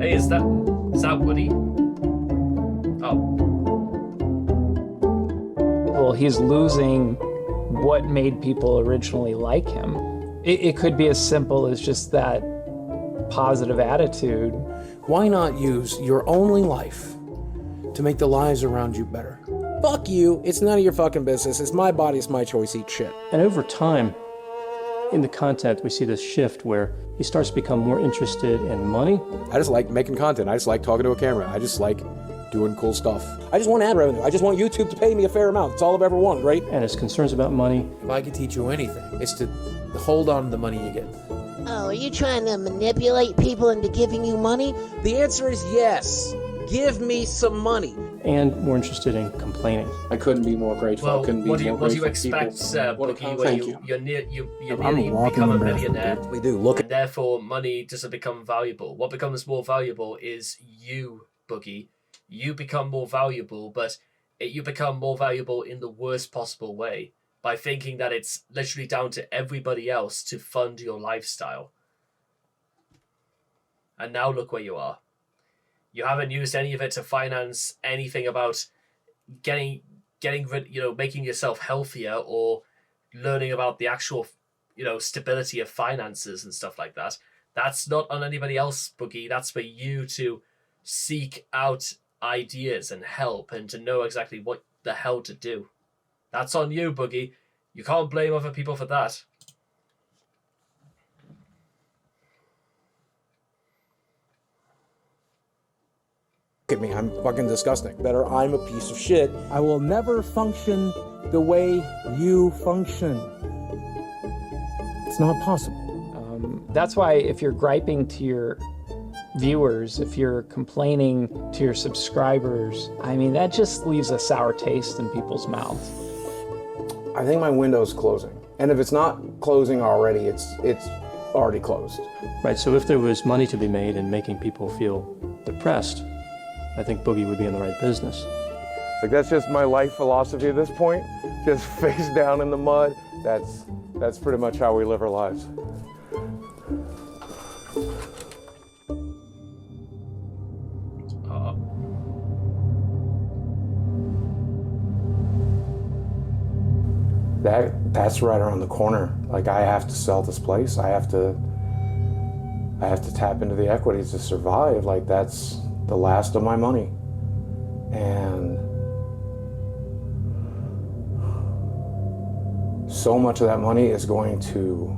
Hey, is that Woody? Oh. Well, he's losing what made people originally like him. It could be as simple as just that positive attitude. Why not use your only life to make the lives around you better? Fuck you. It's none of your fucking business. It's my body. It's my choice. Eat shit. And over time, in the content, we see this shift where he starts to become more interested in money. I just like making content. I just like talking to a camera. I just like doing cool stuff. I just want ad revenue. I just want YouTube to pay me a fair amount. That's all I've ever wanted, right? And his concerns about money. If I could teach you anything, it's to hold on to the money you get. Oh, are you trying to manipulate people into giving you money? The answer is yes. Give me some money. And more interested in complaining. I couldn't be more grateful. Well, I couldn't be what do you more grateful expect, Boogie, when Thank you you. you I'm nearly walking become a embarrassment, millionaire? dude. We do. Look and therefore money doesn't become valuable. What becomes more valuable is you, Boogie. You become more valuable, but you become more valuable in the worst possible way by thinking that it's literally down to everybody else to fund your lifestyle. And now look where you are. You haven't used any of it to finance anything about getting rid, making yourself healthier or learning about the actual, stability of finances and stuff like that. That's not on anybody else, Boogie. That's for you to seek out ideas and help and to know exactly what the hell to do. That's on you, Boogie. You can't blame other people for that. at me. I'm fucking disgusting. Better, I'm a piece of shit. I will never function the way you function. It's not possible. That's why if you're griping to your viewers, if you're complaining to your subscribers, I mean, that just leaves a sour taste in people's mouths. I think my window's closing. And if it's not closing already, it's already closed. Right, so if there was money to be made in making people feel depressed, I think Boogie would be in the right business. Like, that's just my life philosophy at this point. Just face down in the mud. That's pretty much how we live our lives. That's right around the corner. Like, I have to sell this place. I have to tap into the equities to survive. Like, that's the last of my money. And so much of that money is going to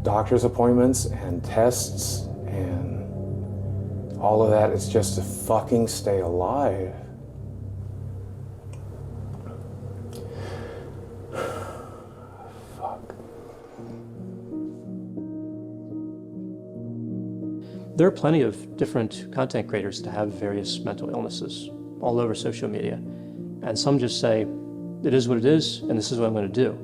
doctor's appointments and tests, and all of that is just to fucking stay alive. There are plenty of different content creators that have various mental illnesses all over social media. And some just say, it is what it is, and this is what I'm going to do.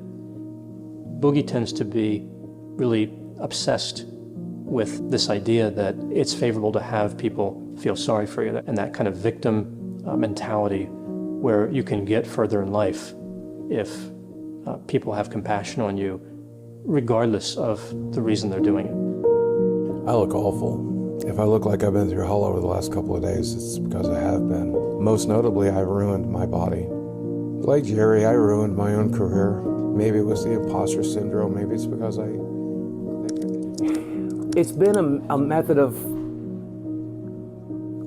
Boogie tends to be really obsessed with this idea that it's favorable to have people feel sorry for you, and that kind of victim mentality where you can get further in life if people have compassion on you, regardless of the reason they're doing it. I look awful. If I look like I've been through hell over the last couple of days, it's because I have been. Most notably, I ruined my body. Like Jerry, I ruined my own career. Maybe it was the imposter syndrome. Maybe it's because It's been a method of,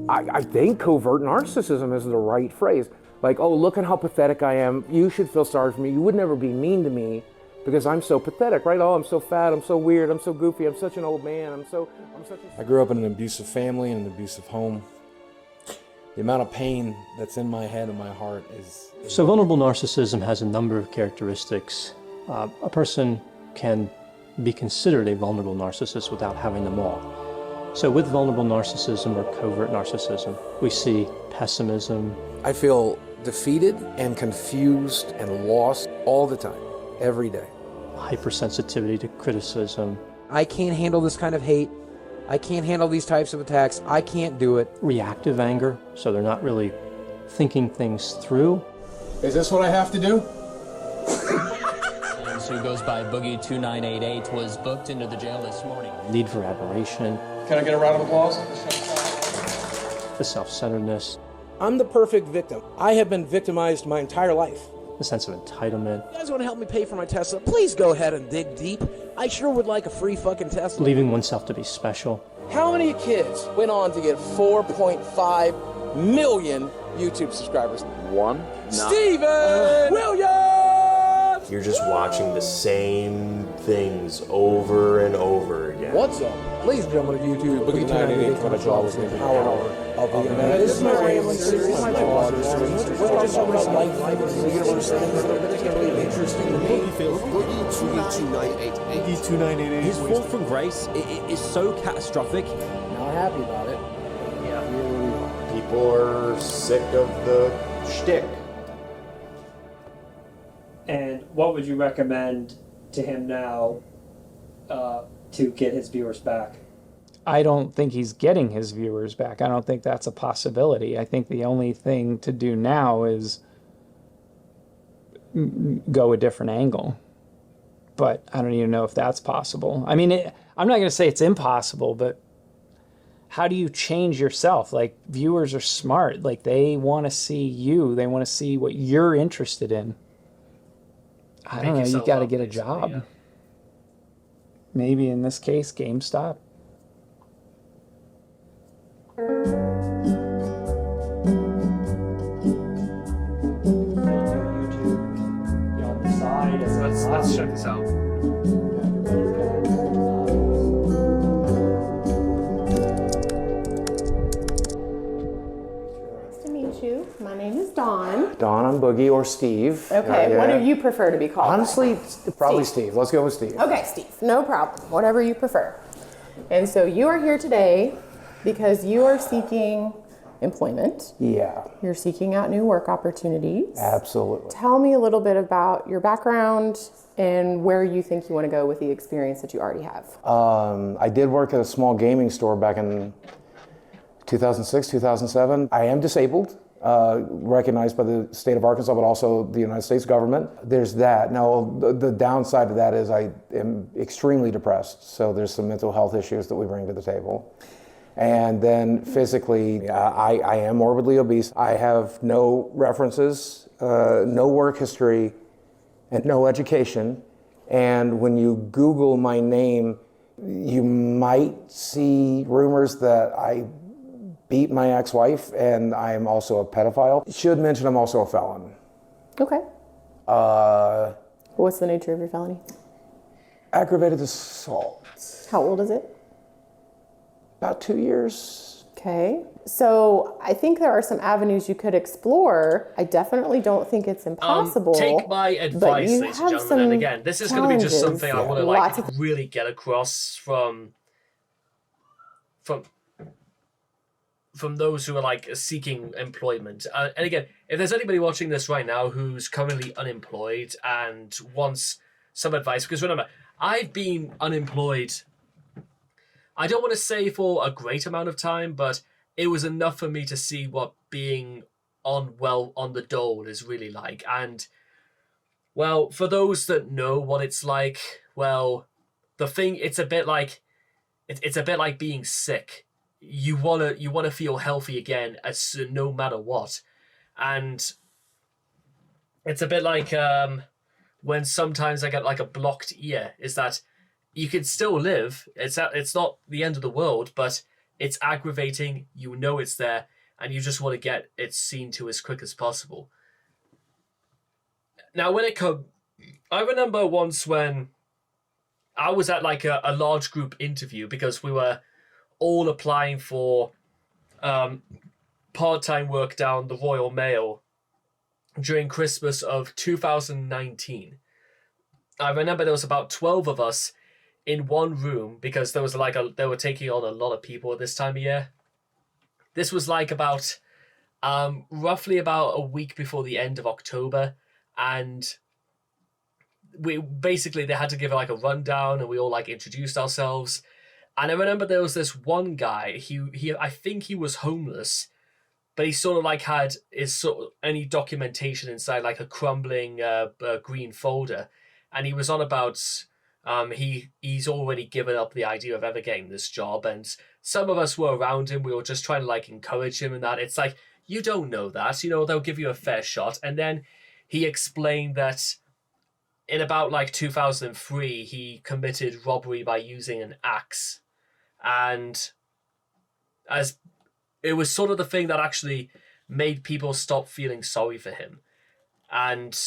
I think covert narcissism is the right phrase. Like, oh, look at how pathetic I am. You should feel sorry for me. You would never be mean to me because I'm so pathetic, right? Oh, I'm so fat, I'm so weird, I'm so goofy, I'm such an old man, I'm such a... I grew up in an abusive family and an abusive home. The amount of pain that's in my head and my heart is... So vulnerable narcissism has a number of characteristics. A person can be considered a vulnerable narcissist without having them all. So with vulnerable narcissism or covert narcissism, we see pessimism. I feel defeated and confused and lost all the time, every day. Hypersensitivity to criticism. I can't handle this kind of hate. I can't handle these types of attacks. I can't do it. Reactive anger, so they're not really thinking things through. Is this what I have to do? Who goes by Boogie 2988 was booked into the jail this morning. Need for admiration. Can I get a round of applause? The self-centeredness. I'm the perfect victim. I have been victimized my entire life. The sense of entitlement. You guys want to help me pay for my Tesla? Please go ahead and dig deep. I sure would like a free fucking Tesla. Believing oneself to be special. How many kids went on to get 4.5 million YouTube subscribers? One. Steven Williams! You're just watching the same things over and over again. What's up? Ladies and gentlemen of YouTube, Boogie 298 coming to us in the power of the internet. This is my rambling series, my vlog series. We're just talking about life in the universe. It's going to be interesting to me. Boogie 298. Boogie 298. His fall from grace is so catastrophic. Not happy about it. Yeah. People are sick of the shtick. And what would you recommend to him now to get his viewers back? I don't think he's getting his viewers back. I don't think that's a possibility. I think the only thing to do now is go a different angle. But I don't even know if that's possible. I mean, I'm not going to say it's impossible, but how do you change yourself? Like, viewers are smart. Like, they want to see you. They want to see what you're interested in. I don't know, you got to get a job. Yeah. Maybe in this case, GameStop. Let's check this out. My name is Dawn. Dawn, I'm Boogie, or Steve. Okay, what do you prefer to be called? Honestly, probably Steve. Let's go with Steve. Okay, Steve, no problem. Whatever you prefer. And so you are here today because you are seeking employment. Yeah. You're seeking out new work opportunities. Absolutely. Tell me a little bit about your background and where you think you want to go with the experience that you already have. I did work at a small gaming store back in 2006, 2007. I am disabled. Recognized by the state of Arkansas, but also the United States government. There's that. Now, the downside of that is I am extremely depressed, so there's some mental health issues that we bring to the table. And then physically, I am morbidly obese. I have no references, no work history, and no education. And when you Google my name, you might see rumors that I beat my ex-wife, and I'm also a pedophile. Should mention I'm also a felon. Okay. What's the nature of your felony? Aggravated assault. How old is it? About 2 years. Okay. So I think there are some avenues you could explore. I definitely don't think it's impossible. Take my advice, ladies and gentlemen. And again, this is going to be just something I want to really get across from those who are seeking employment. And again, if there's anybody watching this right now who's currently unemployed and wants some advice, because remember, I've been unemployed, I don't want to say for a great amount of time, but it was enough for me to see what being on the dole is really like. And, well, for those that know what it's like, well, it's a bit like being sick. You wanna feel healthy again, no matter what, and it's a bit like when sometimes I get a blocked ear. Is that you can still live? It's not the end of the world, but it's aggravating. You know it's there, and you just want to get it seen to as quick as possible. Now, I remember once when I was at a large group interview because we were all applying for part-time work down the Royal Mail during Christmas of 2019. I remember there was about 12 of us in one room, because there was they were taking on a lot of people at this time of year. This was like about roughly about a week before the end of October, and they had to give like a rundown, and we all like introduced ourselves. And I remember there was this one guy, he I think he was homeless, but he sort of like had any documentation inside like a crumbling green folder, and he was on about he's already given up the idea of ever getting this job, and some of us were around him. We were just trying to like encourage him, and that it's like, you don't know that, they'll give you a fair shot. And then he explained that in about like 2003 he committed robbery by using an axe, and as it was sort of the thing that actually made people stop feeling sorry for him. And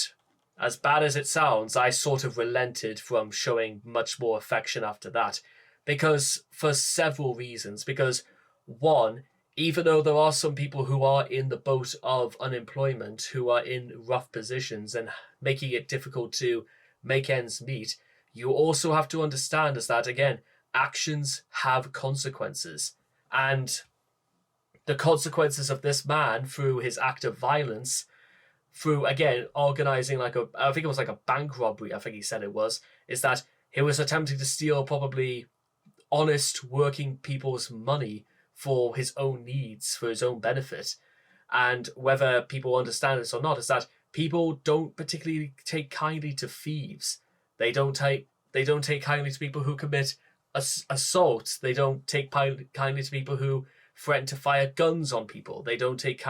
as bad as it sounds, I sort of relented from showing much more affection after that, because for several reasons. Because one, even though there are some people who are in the boat of unemployment, who are in rough positions and making it difficult to make ends meet, you also have to understand is that, again, actions have consequences. And the consequences of this man through his act of violence, through, again, organizing I think it was like a bank robbery, I think he said it was, is that he was attempting to steal probably honest working people's money for his own needs, for his own benefit. And whether people understand this or not, is that people don't particularly take kindly to thieves. They don't take kindly to people who commit assault. They don't take kindly to people who threaten to fire guns on people. They don't take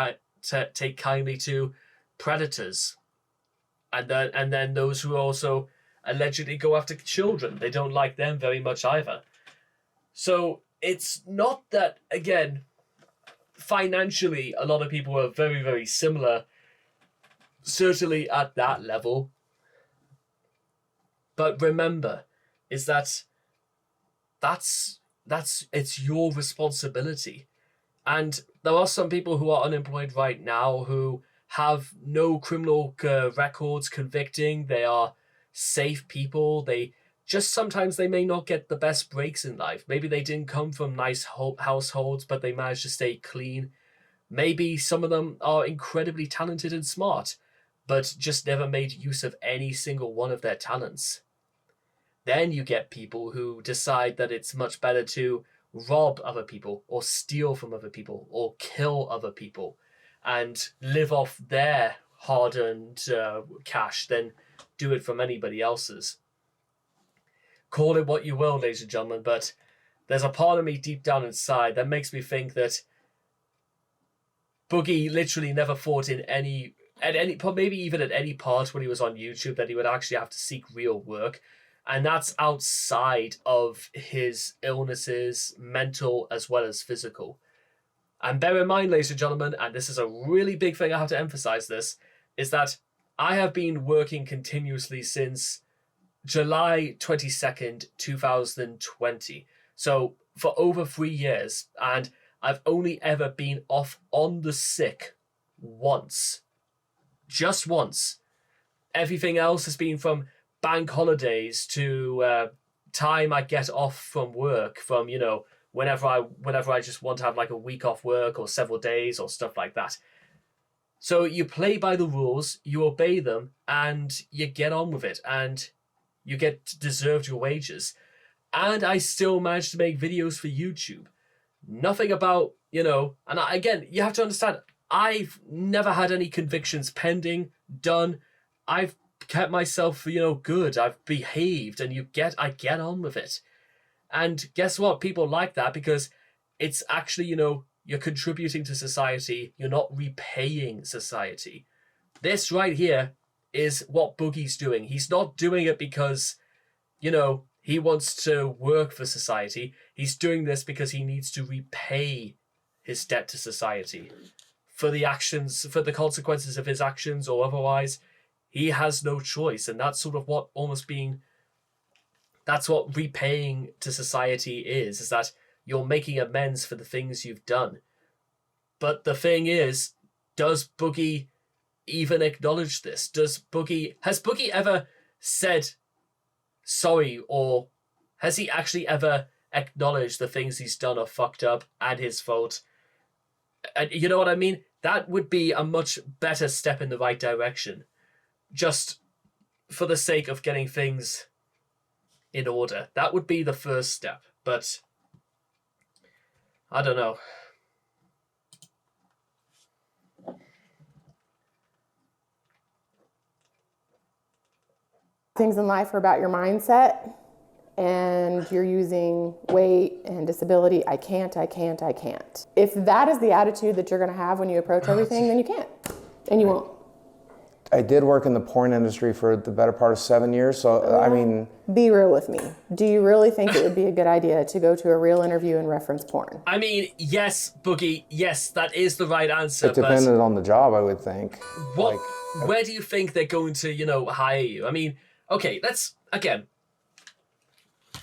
kindly to predators. And then those who also allegedly go after children. They don't like them very much either. So it's not that, again, financially, a lot of people are very, very similar, certainly at that level. But remember, is that it's your responsibility. And there are some people who are unemployed right now who have no criminal records convicting. They are safe people. Sometimes they may not get the best breaks in life. Maybe they didn't come from nice households, but they managed to stay clean. Maybe some of them are incredibly talented and smart, but just never made use of any single one of their talents. Then you get people who decide that it's much better to rob other people or steal from other people or kill other people and live off their hard-earned cash than do it from anybody else's. Call it what you will, ladies and gentlemen, but there's a part of me deep down inside that makes me think that Boogie literally never thought maybe even at any part when he was on YouTube, that he would actually have to seek real work. And that's outside of his illnesses, mental as well as physical. And bear in mind, ladies and gentlemen, and this is a really big thing I have to emphasize this, is that I have been working continuously since July 22nd, 2020. So for over 3 years, and I've only ever been off on the sick once. Just once. Everything else has been from bank holidays to time I get off from work, from, whenever I just want to have like a week off work or several days or stuff like that. So you play by the rules, you obey them, and you get on with it, and you get deserved your wages. And I still managed to make videos for YouTube. Nothing about, and again, you have to understand, I've never had any convictions pending, done. I've kept myself, good. I've behaved, and I get on with it. And guess what? People like that because it's actually, you're contributing to society. You're not repaying society. This right here is what Boogie's doing. He's not doing it because, he wants to work for society. He's doing this because he needs to repay his debt to society for the consequences of his actions or otherwise. He has no choice. And that's sort of what that's what repaying to society is that you're making amends for the things you've done. But the thing is, does Boogie even acknowledge this? Has Boogie ever said sorry, or Has he actually ever acknowledged the things he's done are fucked up and his fault? And you know what I mean? That would be a much better step in the right direction. Just for the sake of getting things in order. That would be the first step. But I don't know. Things in life are about your mindset, and you're using weight and disability. I can't. If that is the attitude that you're going to have when you approach everything, then you can't, and you won't. I did work in the porn industry for the better part of 7 years, so I mean... Be real with me. Do you really think it would be a good idea to go to a real interview and reference porn? I mean, yes, Boogie, yes, that is the right answer. It depended on the job, I would think. What? Where do you think they're going to, hire you? I mean, okay, let's again.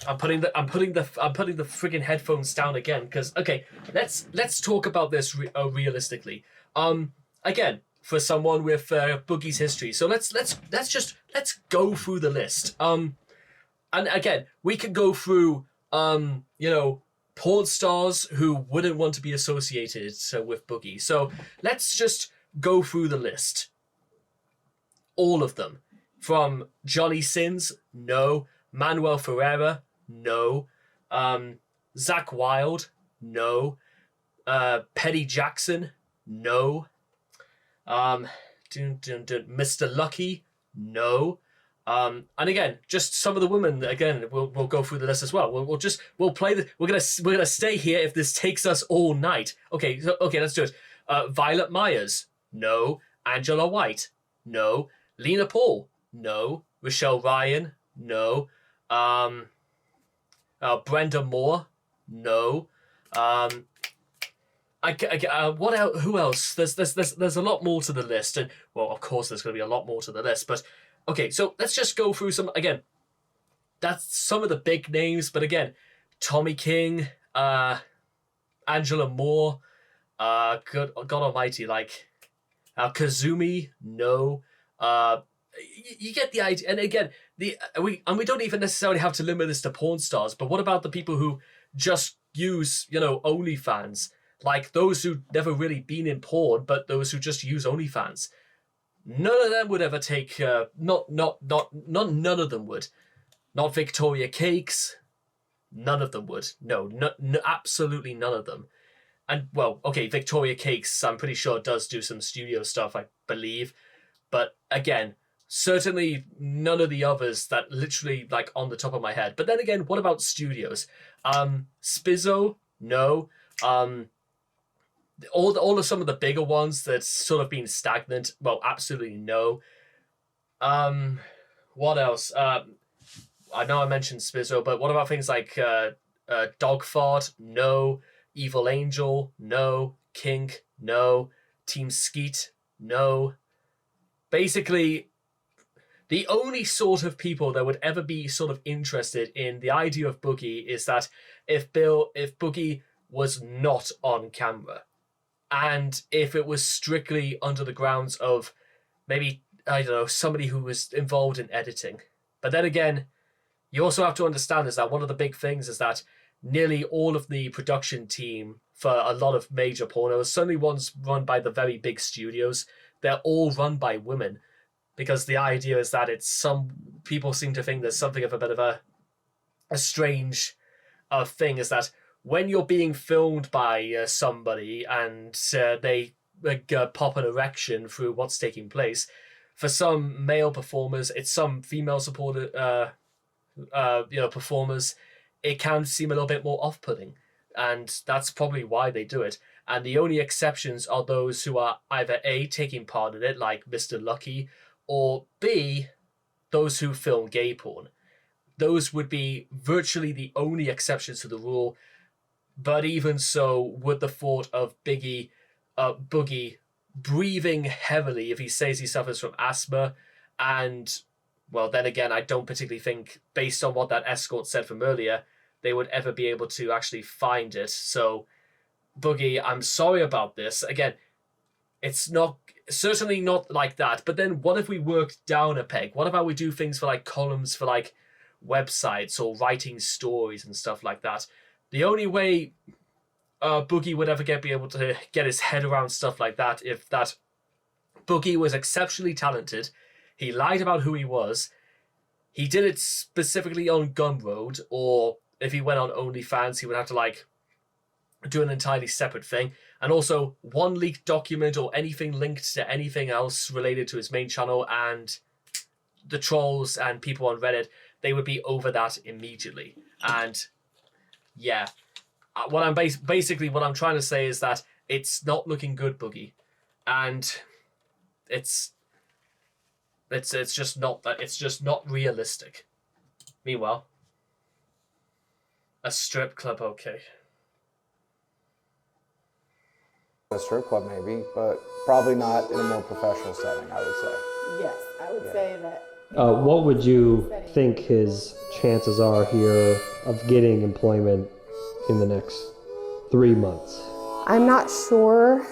I'm putting the friggin' headphones down again because okay, let's talk about this realistically. Again, for someone with Boogie's history, so let's go through the list. And again, we could go through porn stars who wouldn't want to be associated with Boogie. So let's just go through the list. All of them. From Johnny Sins, no. Manuel Ferreira, no. Zach Wilde, no. Petty Jackson, no. Mr. Lucky, no. And again, just some of the women. Again, we'll go through the list as well. We'll play the. We're gonna stay here if this takes us all night. Okay, let's do it. Violet Myers, no. Angela White, no. Lena Paul, no. Rochelle Ryan, no. Brenda Moore, no. What else? Who else? There's a lot more to the list, and well, of course, there's going to be a lot more to the list. But okay, so let's just go through some again. That's some of the big names, but again, Tommy King, Angela Moore, God Almighty, like Kazumi, no. You get the idea, and again, we don't even necessarily have to limit this to porn stars. But what about the people who just use OnlyFans? Like those who never really been in porn, but those who just use OnlyFans. None of them would ever take. None of them would. Not Victoria Cakes. None of them would. No, absolutely none of them. And well, okay, Victoria Cakes, I'm pretty sure does do some studio stuff, I believe. But again, certainly none of the others that literally like on the top of my head. But then again, what about studios? Spizzo, no. All of some of the bigger ones that's sort of been stagnant, well, absolutely no. What else? I know I mentioned Spizzo, but what about things like Dogfart? No. Evil Angel? No. Kink? No. Team Skeet? No. Basically, the only sort of people that would ever be sort of interested in the idea of Boogie is that if Boogie was not on camera, and if it was strictly under the grounds of maybe, I don't know, somebody who was involved in editing. But then again, you also have to understand is that one of the big things is that nearly all of the production team for a lot of major pornos, certainly ones run by the very big studios, they're all run by women. Because the idea is that some people seem to think there's something of a bit of a strange thing is that when you're being filmed by somebody and they pop an erection through what's taking place, for some male performers, it's some female supported performers, it can seem a little bit more off-putting, and that's probably why they do it. And the only exceptions are those who are either A, taking part in it, like Mr. Lucky, or B, those who film gay porn. Those would be virtually the only exceptions to the rule. But even so, would the thought of Boogie breathing heavily if he says he suffers from asthma, and, well, then again, I don't particularly think, based on what that escort said from earlier, they would ever be able to actually find it. So, Boogie, I'm sorry about this. Again, it's certainly not like that. But then what if we worked down a peg? What about we do things for like columns for like websites or writing stories and stuff like that. The only way Boogie would ever be able to get his head around stuff like that if that Boogie was exceptionally talented, he lied about who he was, he did it specifically on Gumroad, or if he went on OnlyFans, he would have to like do an entirely separate thing. And also, one leaked document or anything linked to anything else related to his main channel, and the trolls and people on Reddit, they would be over that immediately. And yeah, what I'm basically what I'm trying to say is that it's not looking good, Boogie, and it's just not realistic. Meanwhile, a strip club, okay. A strip club maybe, but probably not in a more professional setting, I would say. Yes, I would say that. What would you think his chances are here of getting employment in the next 3 months? I'm not sure.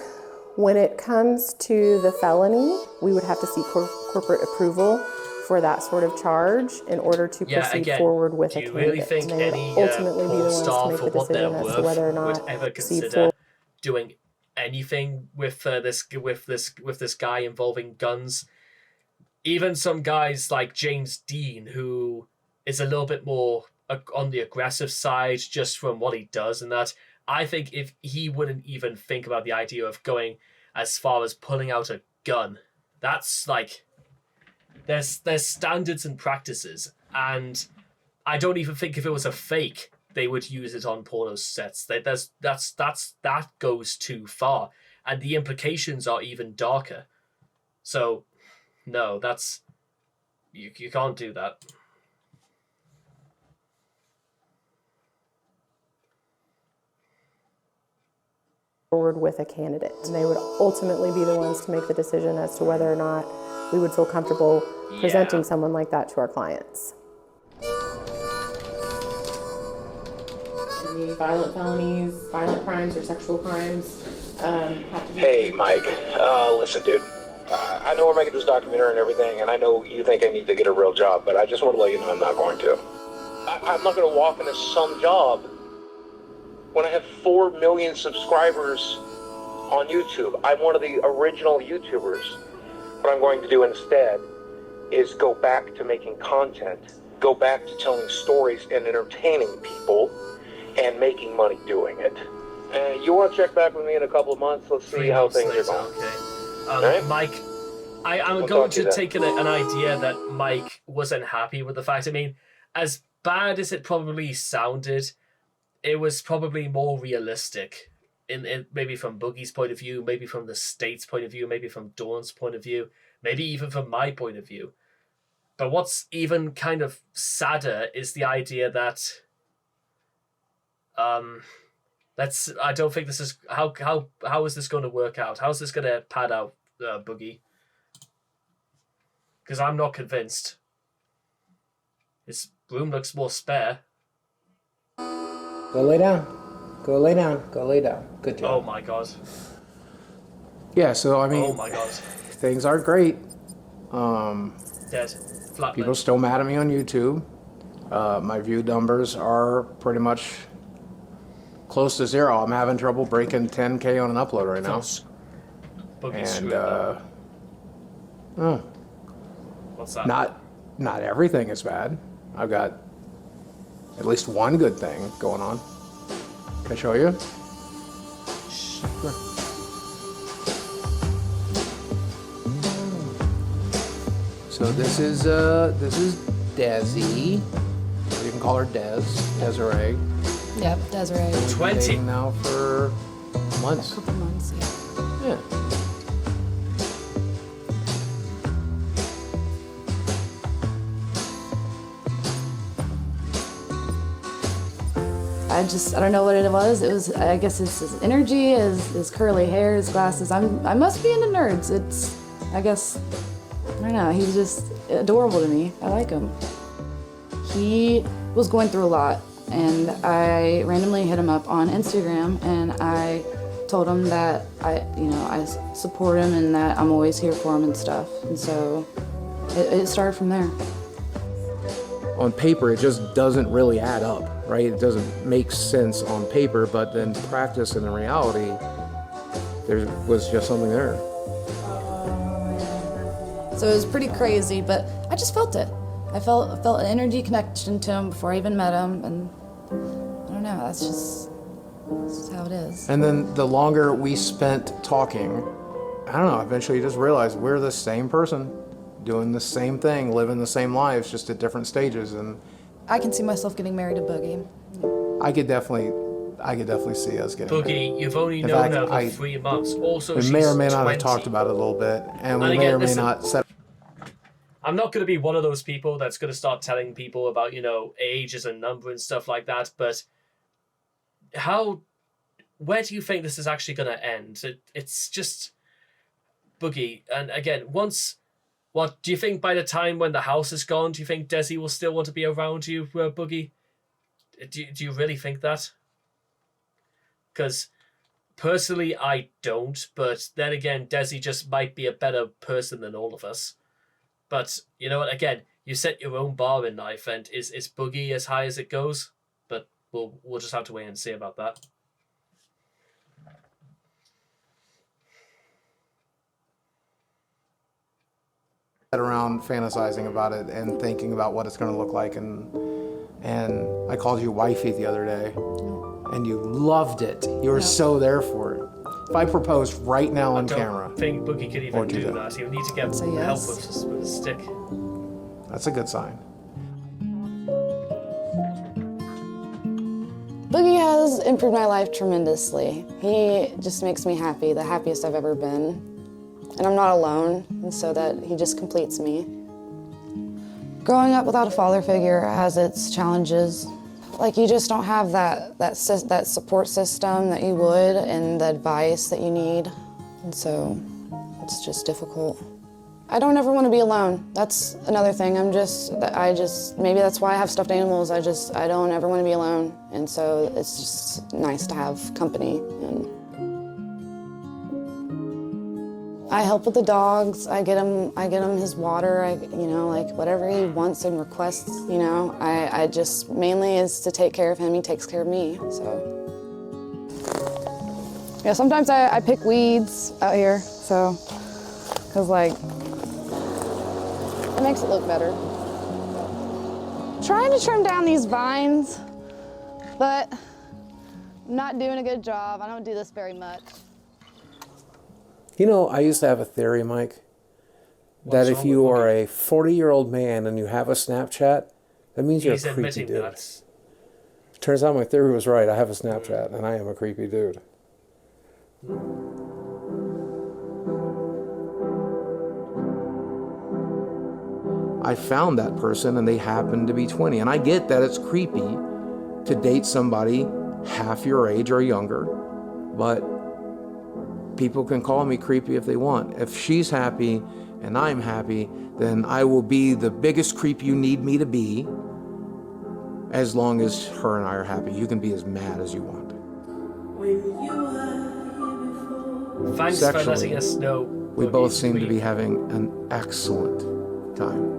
When it comes to the felony, we would have to seek corporate approval for that sort of charge in order to proceed forward with a candidate. Do you really think and they any would ultimately be the ones to star make for the what they're decision as to worth whether or not would ever proceed consider doing anything with this guy involving guns? Even some guys like James Dean, who is a little bit more on the aggressive side just from what he does, and that I think if he wouldn't even think about the idea of going as far as pulling out a gun, that's like there's standards and practices, and I don't even think if it was a fake they would use it on porno sets. That goes too far, and the implications are even darker. So no, that's you can't do that. Forward with a candidate. And they would ultimately be the ones to make the decision as to whether or not we would feel comfortable presenting someone like that to our clients. Any violent felonies, violent crimes, or sexual crimes have to be... Hey, Mike. Listen, dude. I know we're making this documentary and everything, and I know you think I need to get a real job, but I just want to let you know I'm not going to. I'm not going to walk into some job when I have 4 million subscribers on YouTube. I'm one of the original YouTubers. What I'm going to do instead is go back to making content, go back to telling stories and entertaining people and making money doing it. You want to check back with me in a couple of months? Let's see how things are going. Okay. Mike, I'm going to take an idea that Mike wasn't happy with the fact. I mean, as bad as it probably sounded, it was probably more realistic, in maybe from Boogie's point of view, maybe from the state's point of view, maybe from Dawn's point of view, maybe even from my point of view. But what's even kind of sadder is the idea that I don't think this is how is this going to work out? How is this going to pad out, Boogie? Because I'm not convinced. His room looks more spare. Go lay down. Go lay down. Go lay down. Good job. Oh my god. Yeah, so I mean, oh my god. Things aren't great. Dead. Flatland. People are still mad at me on YouTube. My view numbers are pretty much close to zero. I'm having trouble breaking 10K on an upload right now. And what's that? Not everything is bad. I've got at least one good thing going on. Can I show you? Sure. So this is Desi. You can call her Desiree. Yep, Desiree. 20 now for months. A couple months, yeah. Yeah. I don't know what it was. It was, I guess it's his energy, his curly hair, his glasses. I must be into nerds. I don't know, he's just adorable to me. I like him. He was going through a lot, and I randomly hit him up on Instagram, and I told him that I support him and that I'm always here for him and stuff. And so it started from there. on paper, it just doesn't really add up, right? It doesn't make sense on paper, but then practice and in reality, there was just something there. So it was pretty crazy, but I just felt it. I felt an energy connection to him before I even met him, and I don't know, that's just how it is. And then the longer we spent talking, I don't know, eventually you just realize we're the same person, doing the same thing, living the same lives, just at different stages. And I can see myself getting married to Boogie. I could definitely see us getting married. Boogie, you've only known her for 3 months. Also, we she's may or may not 20. have talked about it a little bit, and we And may again, or may listen, not set. I'm not going to be one of those people that's going to start telling people about, age as a number and stuff like that, but where do you think this is actually going to end? It's just, Boogie, and again, what do you think by the time when the house is gone, do you think Desi will still want to be around you, Boogie? Do you really think that? Because personally, I don't, but then again, Desi just might be a better person than all of us. But you know what? Again, you set your own bar in life, and is Boogie as high as it goes? But we'll just have to wait and see about that. Around fantasizing about it and thinking about what it's going to look like, and I called you wifey the other day, and you loved it. You were so there for it. If I proposed right now on camera, I don't think Boogie could even do that. He would need to get help with a stick. That's a good sign. Boogie has improved my life tremendously. He just makes me happy, the happiest I've ever been. And I'm not alone, and so that he just completes me. Growing up without a father figure has its challenges. Like, you just don't have that support system that you would, and the advice that you need. And so it's just difficult. I don't ever want to be alone. That's another thing. Maybe that's why I have stuffed animals. I don't ever want to be alone. And so it's just nice to have company. And I help with the dogs. I get him his water. Like whatever he wants and requests. I just mainly is to take care of him. He takes care of me. So yeah, sometimes I pick weeds out here. So because it makes it look better. Trying to trim down these vines, but I'm not doing a good job. I don't do this very much. I used to have a theory, Mike, that if you are a 40-year-old man and you have a Snapchat, that means you're a creepy dude. Turns out my theory was right. I have a Snapchat, and I am a creepy dude. I found that person, and they happened to be 20. And I get that it's creepy to date somebody half your age or younger, but people can call me creepy if they want. If she's happy and I'm happy, then I will be the biggest creep you need me to be, as long as her and I are happy. You can be as mad as you want. Thanks for letting us know. We both seem to be having an excellent time.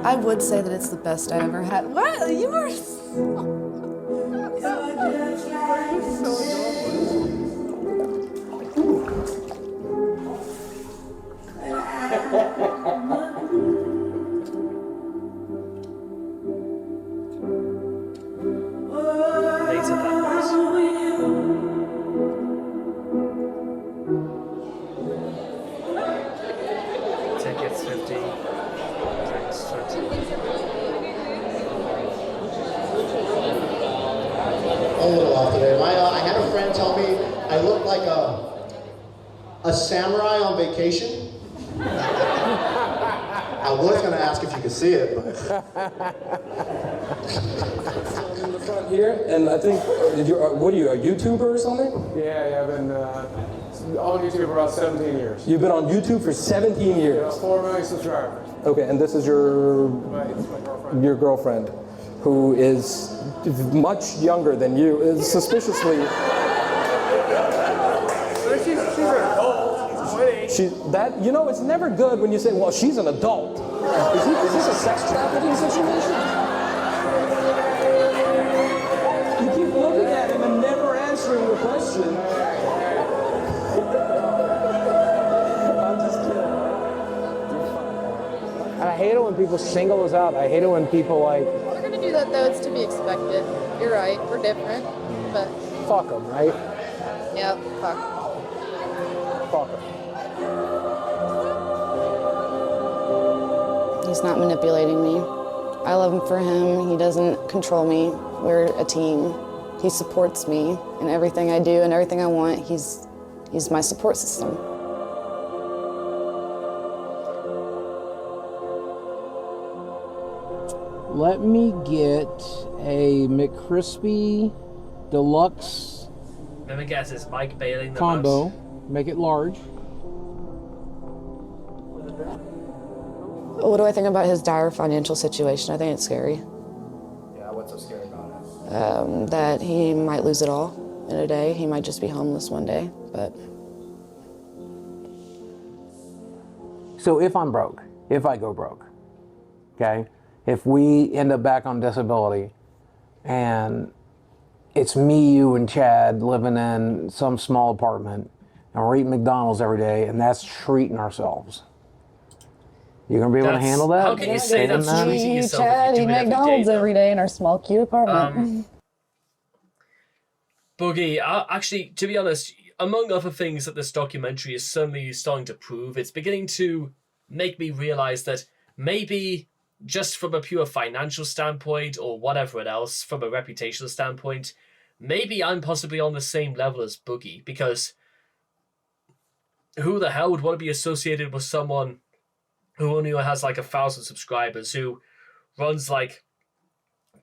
I would say that it's the best I ever had. What? You were Tickets 50. Tickets 20. A little off today. I had a friend tell me I look like a samurai on vacation. I was going to ask if you could see it, but... in the front here, and I think, what are you, a YouTuber or something? Yeah, I've been on YouTube for about 17 years. You've been on YouTube for 17 years? 4 million subscribers. Okay, and this is your girlfriend, who is much younger than you, is suspiciously... She's an adult. She's 20. It's never good when you say, well, she's an adult. Is this a sex trafficking situation? You keep looking at him and never answering the question. I'm just kidding. And I hate it when people single us out. I hate it when people like... We're gonna do that though, it's to be expected. You're right, we're different, but... Fuck them, right? Yeah, fuck. Fuck them. He's not manipulating me. I love him for him. He doesn't control me. We're a team. He supports me in everything I do and everything I want. He's my support system. Let me get a McCrispy Deluxe Let me guess, is Mike bailing the combo. mouse? Make it large. What do I think about his dire financial situation? I think it's scary. Yeah, what's so scary about it? That he might lose it all in a day. He might just be homeless one day, but... So if I'm broke, if I go broke, okay? If we end up back on disability and it's me, you, and Chad living in some small apartment and we're eating McDonald's every day and that's treating ourselves. You gonna be able to handle that? How can you say that's treating yourself Chad, if you eat do it every McDonald's day, every day in our small, cute apartment. Boogie, actually, to be honest, among other things that this documentary is suddenly starting to prove, it's beginning to make me realize that maybe just from a pure financial standpoint or whatever else, from a reputational standpoint, maybe I'm possibly on the same level as Boogie, because who the hell would want to be associated with someone who only has like 1,000 subscribers, who runs like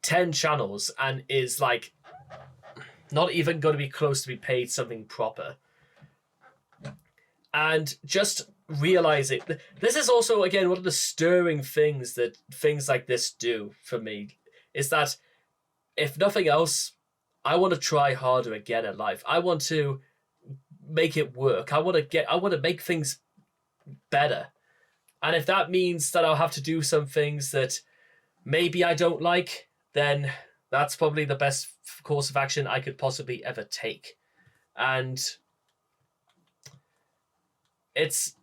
10 channels and is like not even going to be close to be paid something proper? And just realizing this is also, again, one of the stirring things that things like this do for me, is that if nothing else, I want to try harder again at life. I want to make it work. I want to make things better. And if that means that I'll have to do some things that maybe I don't like, then that's probably the best course of action I could possibly ever take. And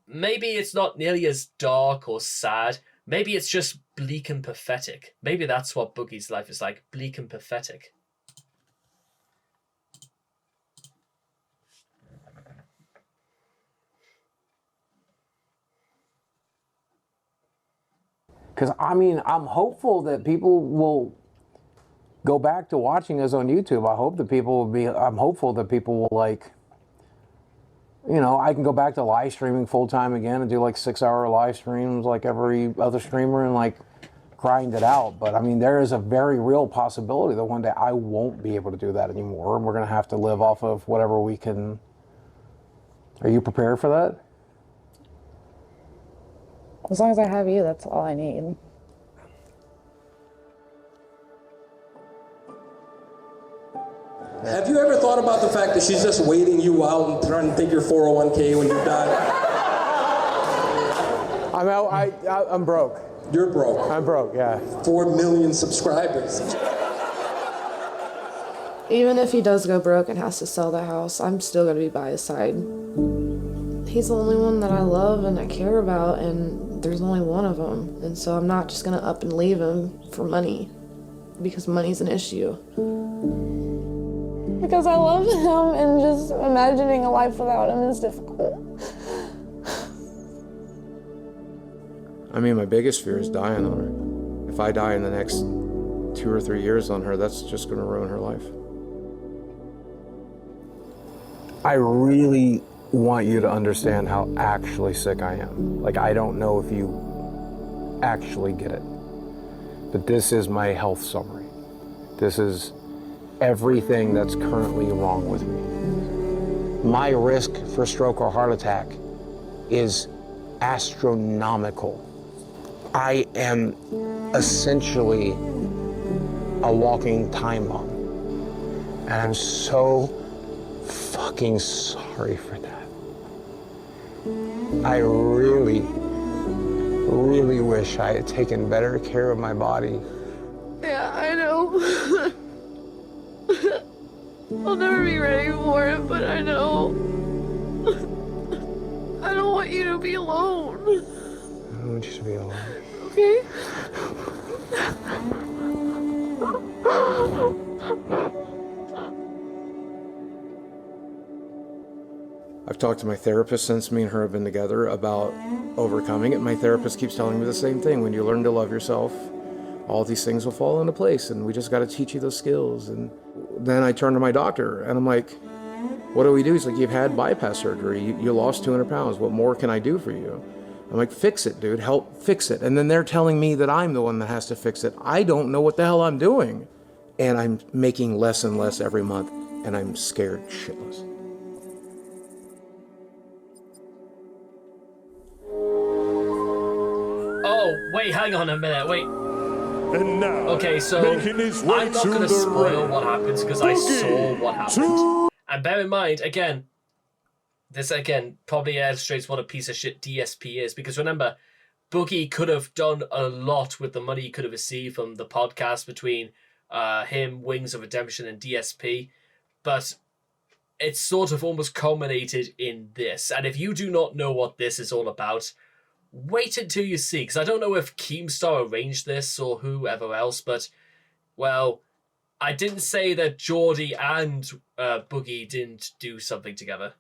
maybe it's not nearly as dark or sad. Maybe it's just bleak and pathetic. Maybe that's what Boogie's life is like, bleak and pathetic. Because, I mean, I'm hopeful that people will go back to watching us on YouTube. I'm hopeful that people will, like, you know, I can go back to live streaming full time again and do like 6-hour live streams like every other streamer and like grind it out. But I mean, there is a very real possibility that one day I won't be able to do that anymore. And we're going to have to live off of whatever we can. Are you prepared for that? As long as I have you, that's all I need. Have you ever thought about the fact that she's just waiting you out and trying to take your 401k when you're done? I'm broke. You're broke. I'm broke, yeah. 4 million subscribers. Even if he does go broke and has to sell the house, I'm still going to be by his side. He's the only one that I love and I care about, and there's only one of them. And so I'm not just going to up and leave him for money, because money's an issue. Because I love him, and just imagining a life without him is difficult. I mean, my biggest fear is dying on her. If I die in the next 2 or 3 years on her, that's just going to ruin her life. I really want you to understand how actually sick I am. Like, I don't know if you actually get it, but this is my health summary. This is everything that's currently wrong with me. My risk for stroke or heart attack is astronomical. I am essentially a walking time bomb. And I'm so fucking sorry for that. I really, really wish I had taken better care of my body. Yeah, I know. I'll never be ready for it, but I know. I don't want you to be alone. I don't want you to be alone. Okay? I've talked to my therapist since me and her have been together about overcoming it. My therapist keeps telling me the same thing. When you learn to love yourself, all these things will fall into place, and we just got to teach you those skills. And then I turn to my doctor, and I'm like, what do we do? He's like, you've had bypass surgery. You lost 200 pounds. What more can I do for you? I'm like, fix it, dude. Help fix it. And then they're telling me that I'm the one that has to fix it. I don't know what the hell I'm doing. And I'm making less and less every month, and I'm scared shitless. Oh, wait, hang on a minute, wait. And now, okay, so I'm not going to spoil what happens because I saw what happened. And bear in mind, again, this again probably illustrates what a piece of shit DSP is, because remember, Boogie could have done a lot with the money he could have received from the podcast between him, Wings of Redemption, and DSP, but it's sort of almost culminated in this. And if you do not know what this is all about, wait until you see, because I don't know if Keemstar arranged this or whoever else, but, well, I didn't say that Geordie and Boogie didn't do something together.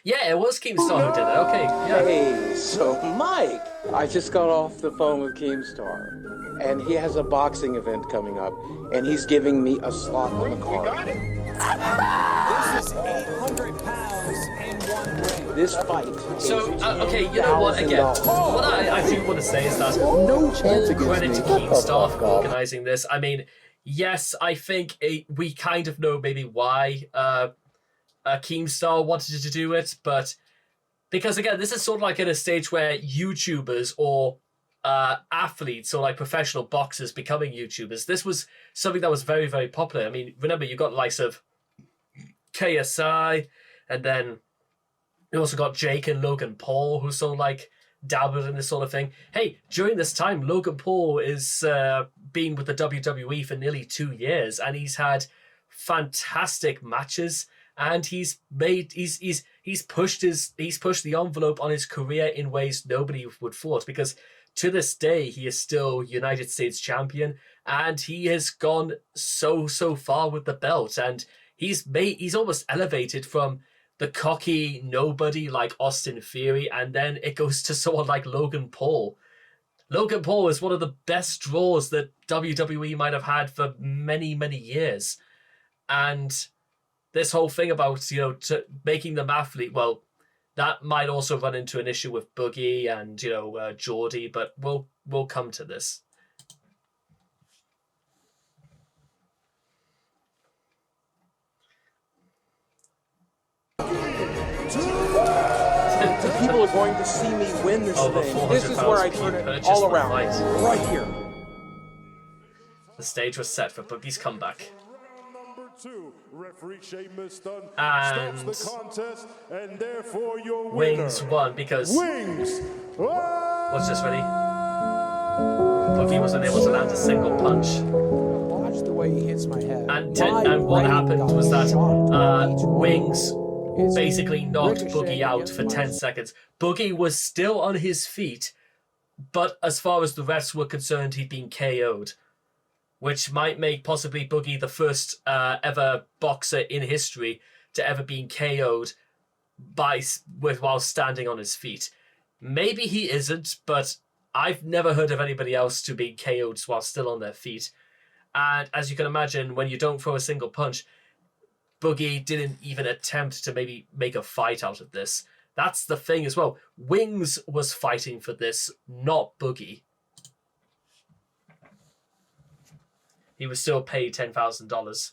Yeah, it was Keemstar who did it. Okay, yeah. Hey, so Mike, I just got off the phone with Keemstar, and he has a boxing event coming up, and he's giving me a slot on the card. got it. This is 800 pounds in one ring. This fight. So, okay, you know what, again, what I do want to say is that no chance credit to Keemstar for organising this. I mean, yes, I think we kind of know maybe why Keemstar wanted to do it, but because, again, this is sort of like at a stage where YouTubers or athletes or like professional boxers becoming YouTubers, this was something that was very, very popular. I mean, remember, you got the likes of KSI, and then you also got Jake and Logan Paul, who sort of like dabbled in this sort of thing. Hey, during this time, Logan Paul is been with the WWE for nearly 2 years, and he's had fantastic matches, and he's pushed the envelope on his career in ways nobody would thought, because to this day he is still United States champion, and he has gone so far with the belt, and he's almost elevated from the cocky nobody like Austin Theory, and then it goes to someone like Logan Paul. Logan Paul is one of the best draws that WWE might have had for many, many years. And this whole thing about, making them athlete, well, that might also run into an issue with Boogie and, Geordie, but we'll come to this. People are going to see me win this thing. This is where I turn it all around. Right here. The stage was set for Boogie's comeback. And the contest, and therefore your winner. Wings won because Wings. Was this ready? Boogie wasn't able to land a single punch. Watch the way he hits my head. And what happened was that Wings basically knocked Boogie out for 10 seconds. Boogie was still on his feet, but as far as the refs were concerned, he'd been KO'd, which might make possibly Boogie the first ever boxer in history to ever been KO'd while standing on his feet. Maybe he isn't, but I've never heard of anybody else to be KO'd while still on their feet. And as you can imagine, when you don't throw a single punch, Boogie didn't even attempt to maybe make a fight out of this. That's the thing as well. Wings was fighting for this, not Boogie. He was still paid $10,000.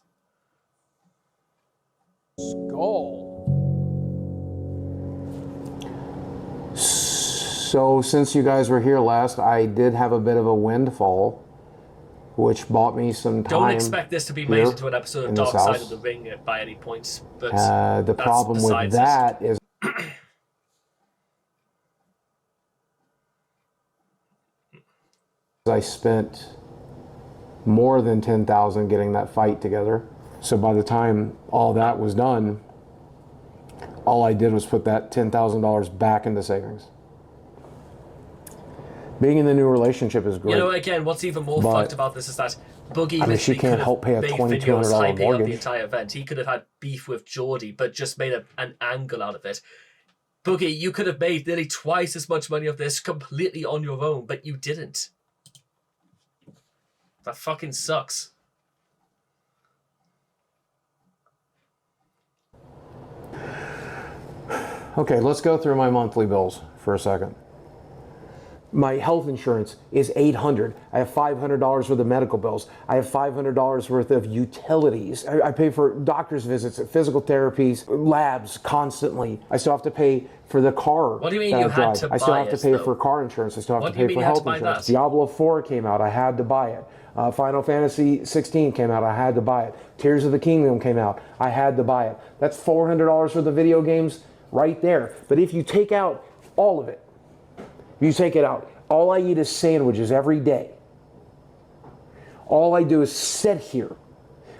So since you guys were here last, I did have a bit of a windfall. which bought me some time. Don't expect this to be made into an episode of Dark Side of the Ring by any points. But the problem with that is I spent more than $10,000 getting that fight together. So by the time all that was done, all I did was put that $10,000 back into savings. Being in the new relationship is great. You know, again, what's even more fucked about this is that Boogie she can't help pay a $2,200 hyping up the mortgage. entire event. He could have had beef with Geordie, but just made an angle out of it. Boogie, you could have made nearly twice as much money of this completely on your own, but you didn't. That fucking sucks. Okay, let's go through my monthly bills for a second. My health insurance is $800. I have $500 worth of medical bills. I have $500 worth of utilities. I pay for doctor's visits, physical therapies, labs constantly. I still have to pay for the car. What do you mean that you I had drive. to I still buy have to it, pay though? for car insurance. I still have What to do you pay mean for you had to health buy insurance. that? Diablo 4 came out. I had to buy it. Final Fantasy 16 came out. I had to buy it. Tears of the Kingdom came out. I had to buy it. That's $400 worth of video games right there. But if you take out all of it, you take it out. All I eat is sandwiches every day. All I do is sit here.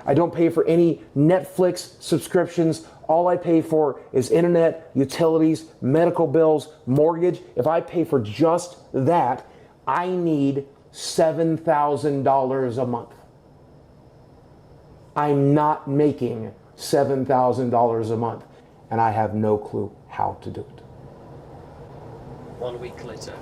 I don't pay for any Netflix subscriptions. All I pay for is internet, utilities, medical bills, mortgage. If I pay for just that, I need $7,000 a month. I'm not making $7,000 a month, and I have no clue how to do it. 1 week later.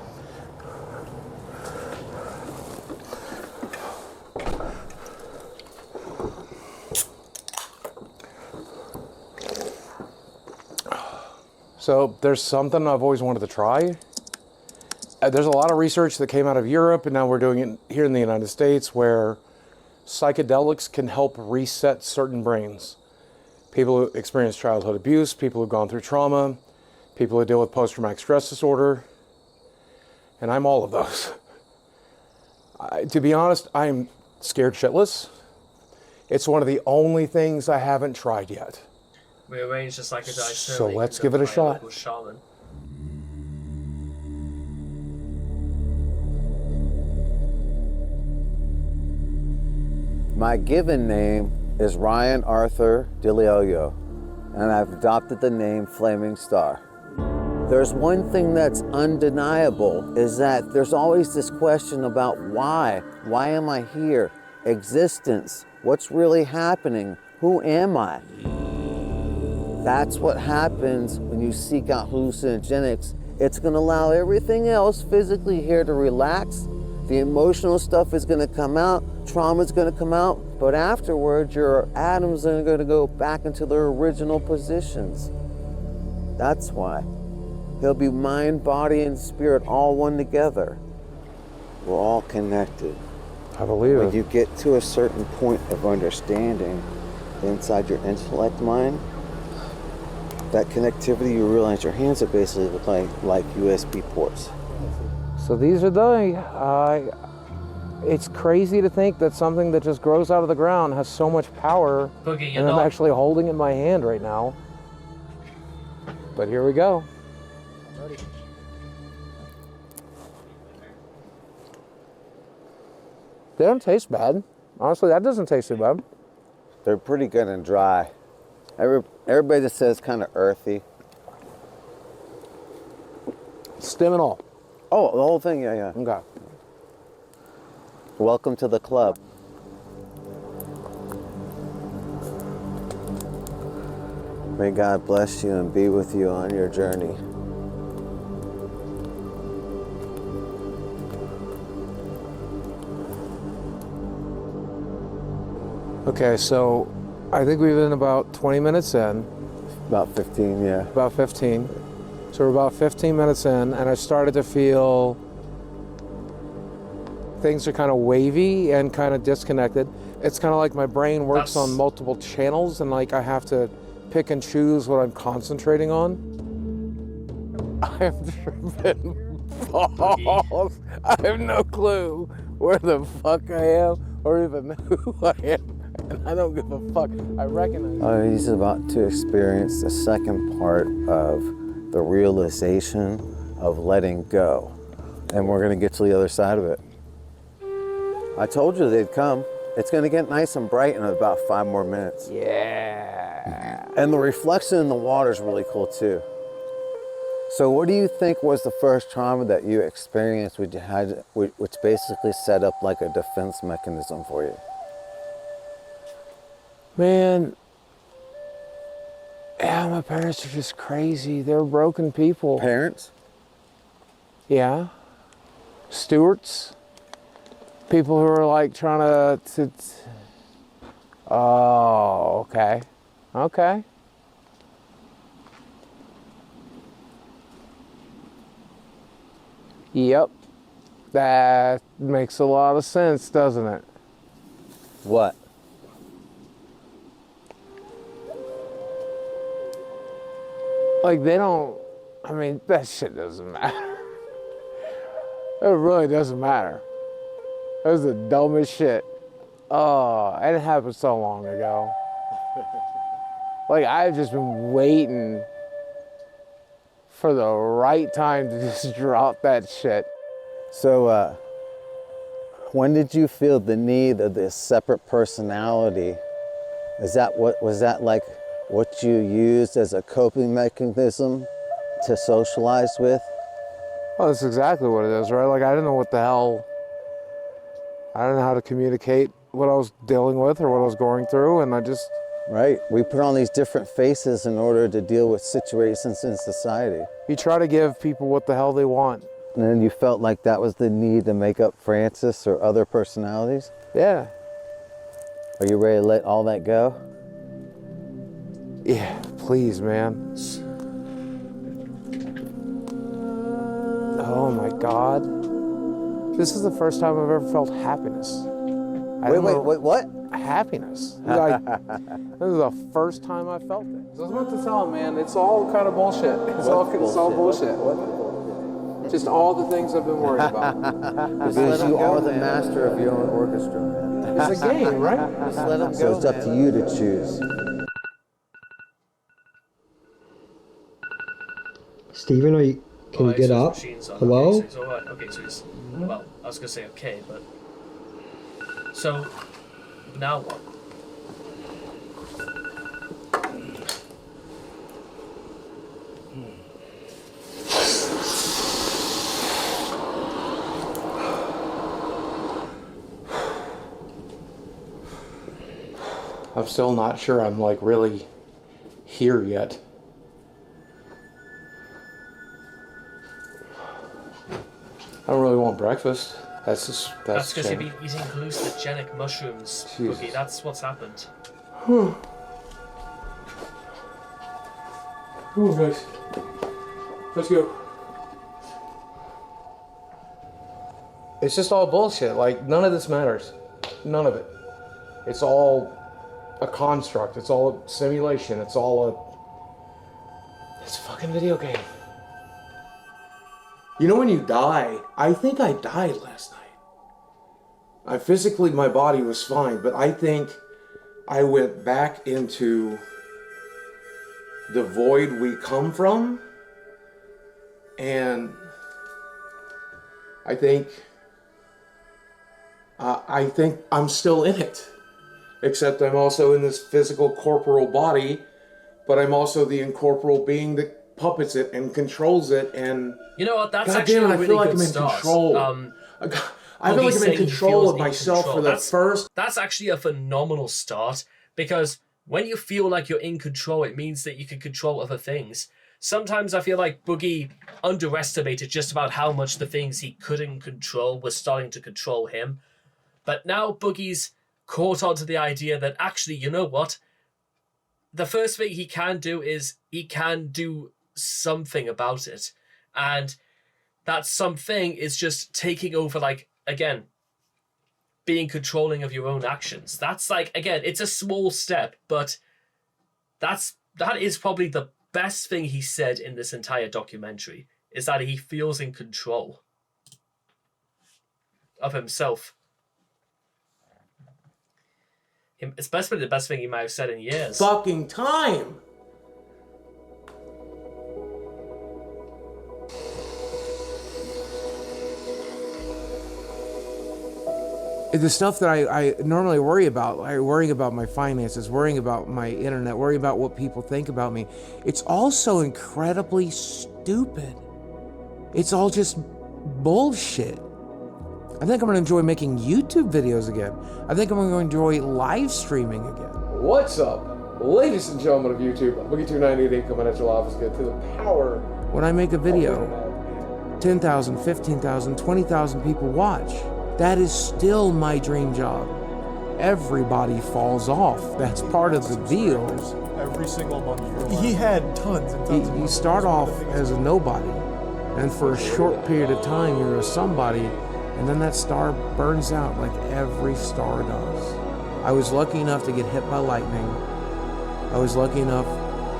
So there's something I've always wanted to try. There's a lot of research that came out of Europe, and now we're doing it here in the United States, where psychedelics can help reset certain brains. People who experience childhood abuse, people who've gone through trauma, people who deal with post-traumatic stress disorder, and I'm all of those. To be honest, I'm scared shitless. It's one of the only things I haven't tried yet. We arranged a psychedelic So ceremony let's conducted give it a by shot. local shaman. My given name is Ryan Arthur DeLeolio, and I've adopted the name Flaming Star. There's one thing that's undeniable, is that there's always this question about why? Why am I here? Existence. What's really happening? Who am I? That's what happens when you seek out hallucinogenics. It's gonna allow everything else physically here to relax. The emotional stuff is gonna come out, trauma's gonna come out, but afterwards your atoms are gonna go back into their original positions. That's why. He'll be mind, body, and spirit all one together. We're all connected. I believe When it. you get to a certain point of understanding inside your intellect mind, that connectivity, you realize your hands are basically like USB ports. So these are it's crazy to think that something that just grows out of the ground has so much power. Boogie, you're and I'm not- actually holding it in my hand right now. But here we go. They don't taste bad. Honestly, that doesn't taste too bad. They're pretty good and dry. Everybody just says kind of earthy. Stem and all. Oh, the whole thing, yeah. Okay. Welcome to the club. May God bless you and be with you on your journey. Okay, so I think we've been about 20 minutes in. About 15, yeah. About 15. So we're about 15 minutes in, and I started to feel things are kind of wavy and kind of disconnected. It's kind of like my brain works on multiple channels, and like I have to pick and choose what I'm concentrating on. I have driven balls. I have no clue where the fuck I am, or even know who I am, and I don't give a fuck. I recognize. Oh, he's about to experience the second part of the realization of letting go, and we're gonna get to the other side of it. I told you they'd come. It's gonna get nice and bright in about 5 more minutes. Yeah. And the reflection in the water is really cool too. So what do you think was the first trauma that you experienced which basically set up like a defense mechanism for you? Man, yeah, my parents are just crazy. They're broken people. Parents? Yeah. Stewards. People who are like trying to oh, okay. Okay. Yep. That makes a lot of sense, doesn't it? What? Like they don't, I mean, that shit doesn't matter. It really doesn't matter. That was the dumbest shit. Oh, it happened so long ago. Like I've just been waiting for the right time to just drop that shit. So, when did you feel the need of this separate personality? Was that like what you used as a coping mechanism to socialize with? Oh, that's exactly what it is, right? Like I didn't know what the hell, I didn't know how to communicate what I was dealing with or what I was going through, and I just... Right, we put on these different faces in order to deal with situations in society. You try to give people what the hell they want. And then you felt like that was the need to make up Francis or other personalities? Yeah. Are you ready to let all that go? Yeah, please, man. Oh my God. This is the first time I've ever felt happiness. Wait, what? Happiness. Like, this is the first time I felt it. I was about to tell him, man, it's all kind of bullshit. It's all bullshit. Just all the things I've been worried about. Because you are the master of your own orchestra, man. It's a game, right? Just let them go. So it's up to you to choose. Steven, can you get up? Hello? Okay, so he's alright. Okay, so he's, well, I was gonna say okay, but so now what? I'm still not sure I'm like really here yet. I don't really want breakfast. That's because you've been eating hallucinogenic mushrooms, Boogie. That's what's happened. Oh, guys. Let's go. It's just all bullshit. Like, none of this matters. None of it. It's all a construct. It's all a simulation. It's a fucking video game. You know when you die, I think I died last night. Physically, my body was fine, but I think I went back into the void we come from, and I think I'm still in it. Except I'm also in this physical corporal body, but I'm also the incorporeal being that puppets it and controls it, and you know what? That's God actually damn it, a I really feel like good I'm in start. control. I feel like I'm in control of myself for the first. That's actually a phenomenal start, because when you feel like you're in control, it means that you can control other things. Sometimes I feel like Boogie underestimated just about how much the things he couldn't control were starting to control him. But now Boogie's caught onto the idea that actually, you know what? The first thing he can do is he can do something about it. And that something is just taking over, like, again, being controlling of your own actions. That's like, again, it's a small step, but that is probably the best thing he said in this entire documentary, is that he feels in control of himself. It's possibly the best thing he might have said in years. Fucking time. The stuff that I normally worry about, worrying about my finances, worrying about my internet, worrying about what people think about me, it's all so incredibly stupid. It's all just bullshit. I think I'm gonna enjoy making YouTube videos again. I think I'm gonna enjoy live streaming again. What's up, ladies and gentlemen of YouTube? Boogie 2988 coming at your office. Get to the power. When I make a video, 10,000, 15,000, 20,000 people watch. That is still my dream job. Everybody falls off. That's part of the deal. Every single month of your life. He had tons and tons of You start off as a nobody, and for a short period of time, you're a somebody, and then that star burns out like every star does. I was lucky enough to get hit by lightning. I was lucky enough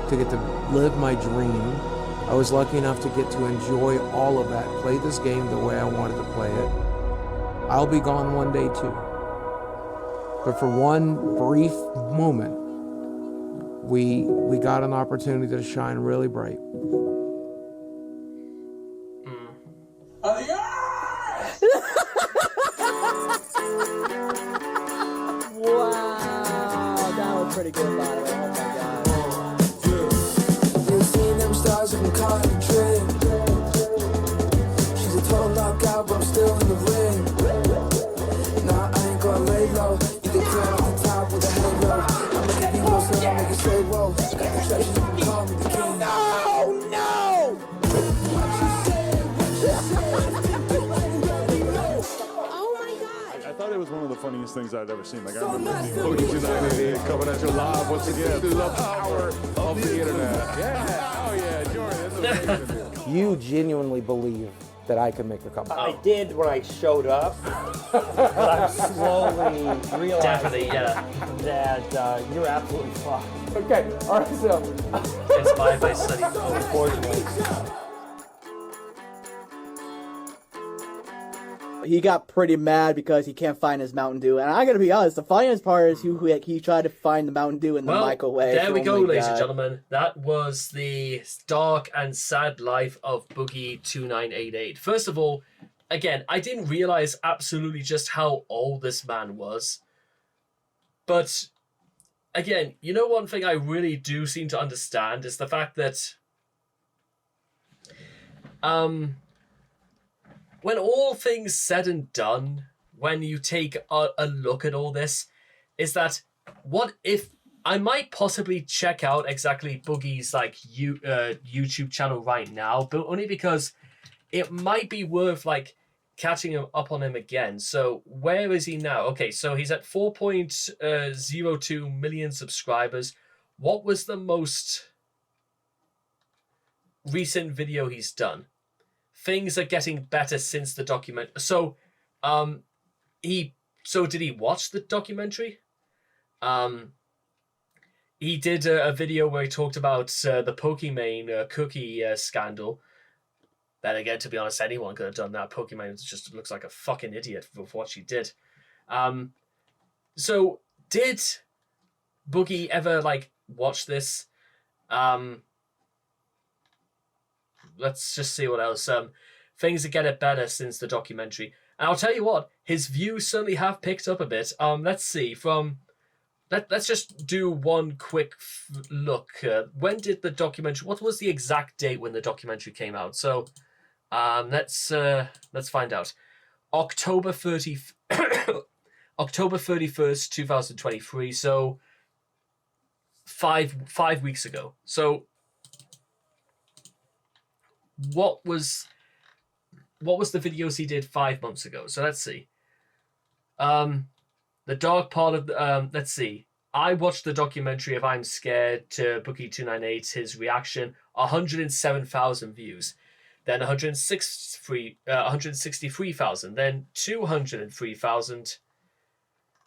to get to live my dream. I was lucky enough to get to enjoy all of that, play this game the way I wanted to play it. I'll be gone one day too. But for one brief moment, we got an opportunity to shine really bright. Wow, that was pretty good, by the way. Oh my god. You seen them stars from country. She's a total knockout, but I'm still in the ring. Nah, I ain't gonna lay low. You can climb off the top with a halo. I'ma give you more, so I'll make it say whoa. Got the treasure, you can call me the king. No, no! I thought it was one of the funniest things I'd ever seen. Like, I remember Boogie 2988 coming at you live once again through the power of the internet. Yeah, oh yeah, Jordan, that's amazing. You genuinely believe that I can make a comeback? I did when I showed up, but I'm slowly realizing Definitely, yeah. that you're absolutely fucked. Okay, all right, so. Inspired by Sunny. Unfortunately. He got pretty mad because he can't find his Mountain Dew. And I gotta be honest, the funniest part is he tried to find the Mountain Dew in the microwave. There we go, Oh my ladies and God. gentlemen. That was the dark and sad life of Boogie 2988. First of all, again, I didn't realize absolutely just how old this man was. But again, you know, one thing I really do seem to understand is the fact that when all things said and done, when you take a look at all this, is that what if I might possibly check out exactly Boogie's like YouTube channel right now, but only because it might be worth like catching up on him again. So where is he now? Okay, so he's at 4.02 million subscribers. What was the most recent video he's done? Things are getting better since the document. So, did he watch the documentary? He did a video where he talked about the Pokimane cookie scandal. Then again, to be honest, anyone could have done that. Pokimane just looks like a fucking idiot for what she did. So, did Boogie ever like watch this? Let's just see what else. Things are getting better since the documentary. And I'll tell you what, his views certainly have picked up a bit. Let's see. Let's just do one quick look. When did the documentary? What was the exact date when the documentary came out? So, let's find out. October 31st, 2023. So, five weeks ago. So, what was the videos he did 5 months ago? So let's see. The dark part of let's see. I watched the documentary of I'm Scared to Boogie 298, his reaction, 107,000 views. Then 163,000, then 203,000,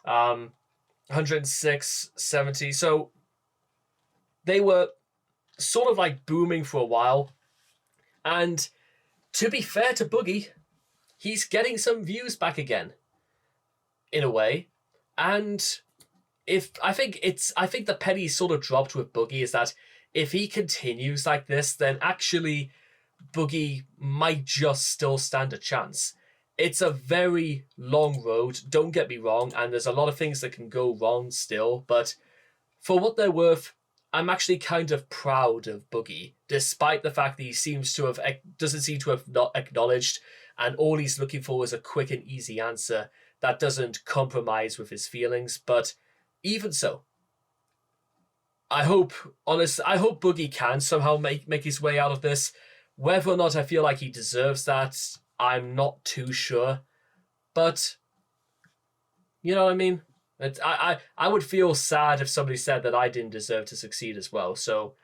106, 70. So they were sort of like booming for a while. And to be fair to Boogie, he's getting some views back again, in a way. And I think the penny sort of dropped with Boogie is that if he continues like this, then actually Boogie might just still stand a chance. It's a very long road, don't get me wrong, and there's a lot of things that can go wrong still, but for what they're worth, I'm actually kind of proud of Boogie, despite the fact that he doesn't seem to have not acknowledged, and all he's looking for is a quick and easy answer that doesn't compromise with his feelings. But even so, I hope Boogie can somehow make his way out of this. Whether or not I feel like he deserves that, I'm not too sure. But you know what I mean? I would feel sad if somebody said that I didn't deserve to succeed as well. So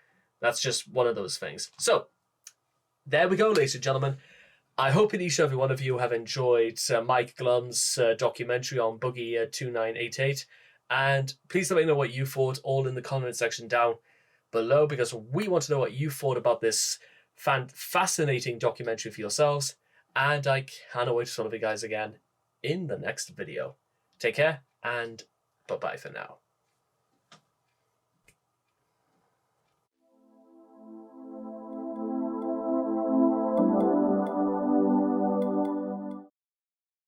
that's just one of those things. So there we go, ladies and gentlemen. I hope that each and every one of you have enjoyed Mike Glum's documentary on Boogie 2988. And please let me know what you thought all in the comment section down below, because we want to know what you thought about this fascinating documentary for yourselves. And I cannot wait to talk to you guys again in the next video. Take care, and bye-bye for now.